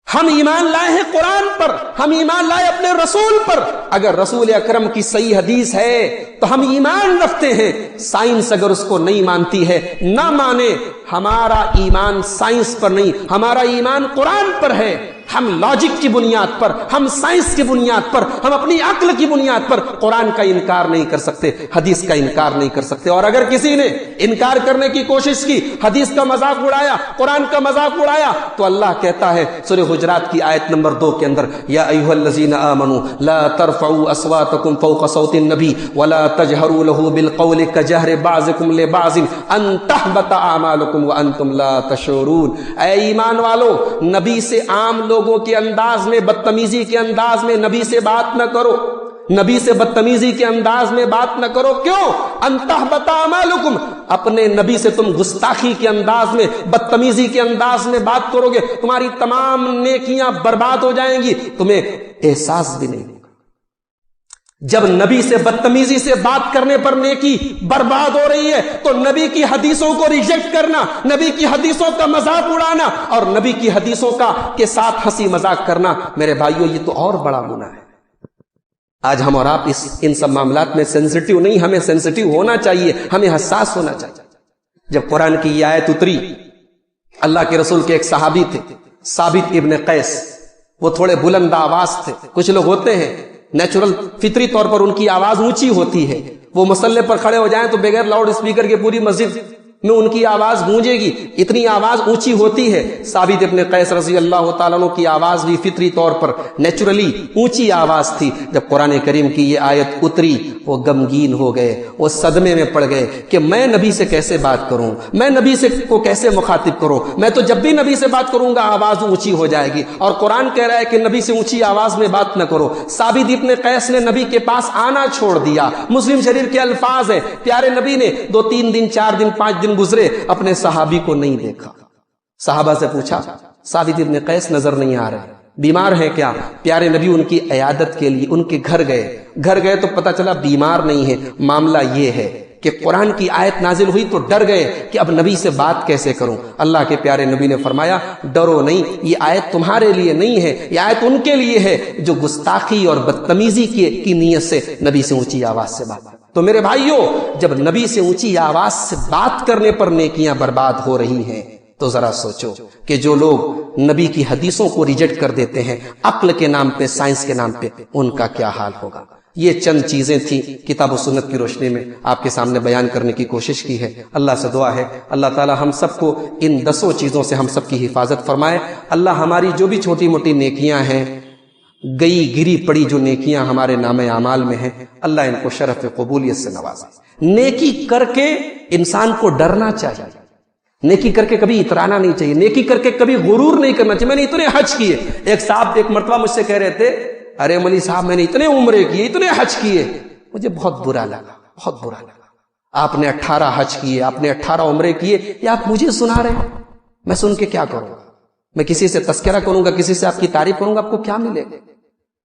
ہم ایمان لائے ہیں قرآن پر، ہم ایمان لائے اپنے رسول پر۔ اگر رسول اکرم کی صحیح حدیث ہے تو ہم ایمان رکھتے ہیں، سائنس اگر اس کو نہیں مانتی ہے نہ مانے۔ ہمارا ایمان سائنس پر نہیں، ہمارا ایمان قرآن پر ہے۔ ہم لاجک کی بنیاد پر، ہم سائنس کی بنیاد پر، ہم اپنی عقل کی بنیاد پر قرآن کا انکار نہیں کر سکتے، حدیث کا انکار نہیں کر سکتے۔ اور اگر کسی نے انکار کرنے کی کوشش کی، حدیث کا مذاق اڑایا، قرآن کا مذاق اڑایا، تو اللہ کہتا ہے سورہ حجرات کی آیت نمبر 2 کے اندر، یا ایھا الذین آمنوا لا ترفعوا اصواتکم فوق صوت النبی ولا تجہروا له بالقول کجہر بعضکم لبعض ان تحبط اعمالکم وانتم لا تشعرون۔ اے ایمان والو، نبی سے عام لوگوں کے انداز میں، بدتمیزی کے انداز میں نبی سے بات نہ کرو، نبی سے بدتمیزی کے انداز میں بات نہ کرو۔ کیوں؟ ان تحبط اعمالکم، اپنے نبی سے تم گستاخی کے انداز میں، بدتمیزی کے انداز میں بات کرو گے، تمہاری تمام نیکیاں برباد ہو جائیں گی، تمہیں احساس بھی نہیں ہوگا۔ جب نبی سے بدتمیزی سے بات کرنے پر نیکی برباد ہو رہی ہے تو نبی کی حدیثوں کو ریجیکٹ کرنا، نبی کی حدیثوں کا مذاق اڑانا اور نبی کی حدیثوں کا کے ساتھ ہنسی مذاق کرنا، میرے بھائیوں یہ تو اور بڑا گناہ ہے۔ آج ہم اور آپ ان سب معاملات میں سینسٹیو نہیں، ہمیں سینسٹیو ہونا چاہیے، ہمیں حساس ہونا چاہیے۔ جب قرآن کی یہ آیت اتری، اللہ کے رسول کے ایک صحابی تھے ثابت ابن قیس، وہ تھوڑے بلند آواز تھے۔ کچھ لوگ ہوتے ہیں نیچرل فطری طور پر ان کی آواز اونچی ہوتی ہے، وہ مصلی پر کھڑے ہو جائیں تو بغیر لاؤڈ اسپیکر کے پوری مسجد میں ان کی آواز گونجے گی، اتنی آواز اونچی ہوتی ہے۔ ثابت ابن قیس رضی اللہ تعالیٰ عنہ کی آواز بھی فطری طور پر نیچرلی اونچی آواز تھی۔ جب قرآن کریم کی یہ آیت اتری وہ غمگین ہو گئے، وہ صدمے میں پڑ گئے کہ میں نبی سے کیسے بات کروں، میں نبی سے کو کیسے مخاطب کروں، میں تو جب بھی نبی سے بات کروں گا آواز اونچی ہو جائے گی، اور قرآن کہہ رہا ہے کہ نبی سے اونچی آواز میں بات نہ کرو۔ ثابت ابن قیس نے نبی کے پاس آنا چھوڑ دیا۔ مسلم شریف کے الفاظ ہیں، پیارے نبی نے 2-3 دن 4 دن 5 دن گزرے، اپنے صحابی کو نہیں دیکھا۔ صحابہ سے پوچھا ثابت ابن قیس نظر نہیں آ رہے، بیمار ہیں کیا؟ پیارے نبی ان کی عیادت کے لیے ان کے گھر گئے تو پتہ چلا بیمار نہیں ہے۔ معاملہ یہ ہے کہ قرآن کی آیت نازل ہوئی تو ڈر گئے کہ اب نبی سے بات کیسے کروں۔ اللہ کے پیارے نبی نے فرمایا ڈرو نہیں، یہ آیت تمہارے لیے نہیں ہے، یہ آیت ان کے لیے ہے جو گستاخی اور بدتمیزی کی نیت سے نبی سے اونچی آواز سے بات۔ تو میرے بھائیوں، جب نبی سے اونچی آواز سے بات کرنے پر نیکیاں برباد ہو رہی ہیں تو ذرا سوچو کہ جو لوگ نبی کی حدیثوں کو ریجیکٹ کر دیتے ہیں عقل کے نام پہ، سائنس کے نام پہ، ان کا کیا حال ہوگا۔ یہ چند چیزیں تھیں کتاب و سنت کی روشنی میں آپ کے سامنے بیان کرنے کی کوشش کی ہے۔ اللہ سے دعا ہے اللہ تعالی ہم سب کو ان 10 چیزوں سے ہم سب کی حفاظت فرمائے۔ اللہ ہماری جو بھی چھوٹی موٹی نیکیاں ہیں، گئی گری پڑی جو نیکیاں ہمارے نام اعمال میں ہیں، اللہ ان کو شرف قبولیت سے نوازے۔ نیکی کر کے انسان کو ڈرنا چاہیے، نیکی کر کے کبھی اترانا نہیں چاہیے، نیکی کر کے کبھی غرور نہیں کرنا چاہیے۔ میں نے اتنے حج کیے، ایک صاحب ایک مرتبہ مجھ سے کہہ رہے تھے ارے ملی صاحب میں نے اتنے عمرے کیے، اتنے حج کیے، مجھے بہت برا لگا، بہت برا لگا۔ آپ نے 18 حج کیے، آپ نے 18 عمرے کیے، یا آپ مجھے سنا رہے ہیں؟ میں سن کے کیا کروں گا؟ میں کسی سے تذکرہ کروں گا، کسی سے آپ کی تعریف کروں گا، آپ کو کیا ملے گا؟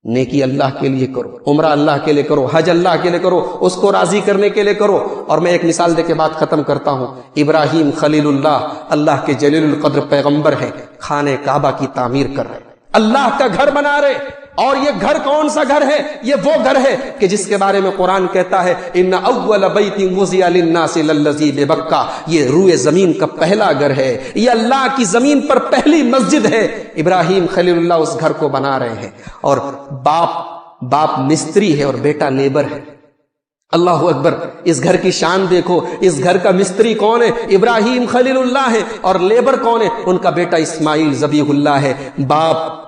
نیکی اللہ کے لیے کرو، عمرہ اللہ کے لیے کرو، حج اللہ کے لیے کرو، اس کو راضی کرنے کے لیے کرو۔ اور میں ایک مثال دے کے بات ختم کرتا ہوں۔ ابراہیم خلیل اللہ، اللہ کے جلیل القدر پیغمبر ہیں، خانہ کعبہ کی تعمیر کر رہے ہیں۔ اللہ کا گھر بنا رہے. اور یہ گھر کون سا گھر ہے؟ یہ وہ گھر ہے کہ جس کے بارے میں قرآن کہتا ہے ان اول بیت وضع للناس للذی ببکہ، یہ روئے زمین کا پہلا گھر ہے، یہ اللہ کی زمین پر پہلی مسجد ہے. ابراہیم خلیل اللہ اس گھر کو بنا رہے ہیں، اور باپ مستری ہے اور بیٹا لیبر ہے. اللہ اکبر. اس گھر کی شان دیکھو. اس گھر کا مستری کون ہے؟ ابراہیم خلیل اللہ ہے. اور لیبر کون ہے؟ ان کا بیٹا اسماعیل ذبیح اللہ ہے. باپ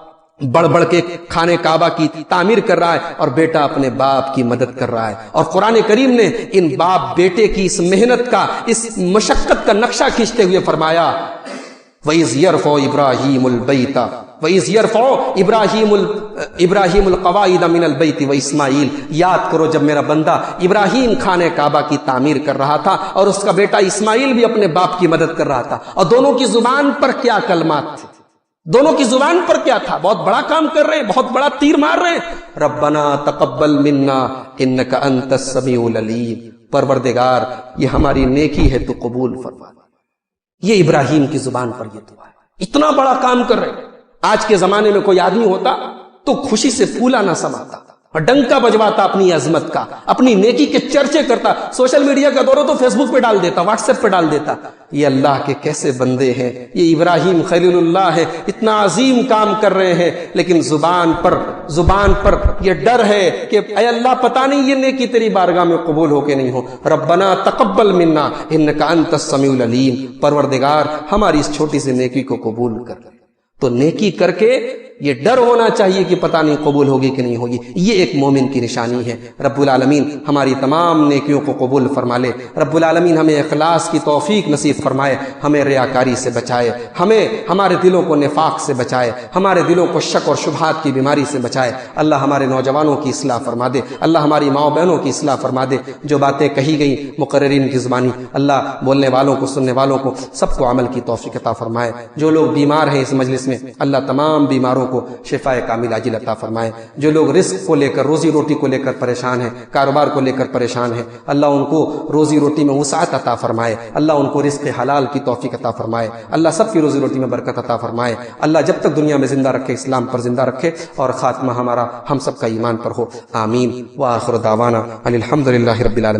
بڑھ بڑھ کے خانے کعبہ کی تعمیر کر رہا ہے اور بیٹا اپنے باپ کی مدد کر رہا ہے. اور قرآن کریم نے ان باپ بیٹے کی اس محنت کا، اس مشقت کا نقشہ کھینچتے ہوئے فرمایا وَإِذْ يَرْفَعُ إِبْرَاهِيمُ الْبَيْتَ وَإِذْ يَرْفَعُ إِبْرَاهِيمُ الْقَوَاعِدَ مِنَ الْبَيْتِ وَإِسْمَاعِيل. یاد کرو جب میرا بندہ ابراہیم خانے کعبہ کی تعمیر کر رہا تھا اور اس کا بیٹا اسماعیل بھی اپنے باپ کی مدد کر رہا تھا، اور دونوں کی زبان پر کیا کلمات تھے، دونوں کی زبان پر کیا تھا. بہت بڑا کام کر رہے ہیں، بہت بڑا تیر مار رہے ہیں. ربنا تقبل منا انک انت السمیع العلیم. پروردگار یہ ہماری نیکی ہے تو قبول فرما. یہ ابراہیم کی زبان پر یہ دعا ہے. اتنا بڑا کام کر رہے ہیں. آج کے زمانے میں کوئی آدمی ہوتا تو خوشی سے پھولا نہ سماتا اور ڈنکا بجواتا اپنی عظمت کا، اپنی نیکی کے چرچے کرتا. سوشل میڈیا کا دور ہو تو فیس بک پہ ڈال دیتا، واٹس ایپ پہ ڈال دیتا. یہ اللہ کے کیسے بندے ہیں. یہ ابراہیم خلیل اللہ ہے، اتنا عظیم کام کر رہے ہیں، لیکن زبان پر یہ ڈر ہے کہ اے اللہ پتہ نہیں یہ نیکی تیری بارگاہ میں قبول ہو کہ نہیں ہو. ربنا تقبل منا انک انت السمیع العلیم. پروردگار ہماری اس چھوٹی سی نیکی کو قبول کر. تو نیکی کر کے یہ ڈر ہونا چاہیے کہ پتہ نہیں قبول ہوگی کہ نہیں ہوگی. یہ ایک مومن کی نشانی ہے. رب العالمین ہماری تمام نیکیوں کو قبول فرما لے. رب العالمین ہمیں اخلاص کی توفیق نصیب فرمائے، ہمیں ریاکاری سے بچائے، ہمارے دلوں کو نفاق سے بچائے، ہمارے دلوں کو شک اور شبہات کی بیماری سے بچائے. اللہ ہمارے نوجوانوں کی اصلاح فرما دے. اللہ ہماری ماؤں بہنوں کی اصلاح فرما دے. جو باتیں کہی گئی مقررین کی زبانی، اللہ بولنے والوں کو، سننے والوں کو سب کو عمل کی توفیق عطا فرمائے. جو لوگ بیمار ہیں اس مجلس میں، اللہ تمام بیماروں کو شفاء کامل عاجل عطا فرمائے. جو لوگ رزق کو لے کر، روزی روٹی کو لے کر پریشان ہیں، کاروبار کو لے کر پریشان ہیں، اللہ ان کو روزی روٹی میں وسعت عطا فرمائے. اللہ ان کو رزق حلال کی توفیق عطا فرمائے. اللہ سب کی روزی روٹی میں برکت عطا فرمائے. اللہ جب تک دنیا میں زندہ رکھے اسلام پر زندہ رکھے، اور خاتمہ ہمارا ہم سب کا ایمان پر ہو. آمین. وآخر دعوانا الحمدللہ رب العالمین.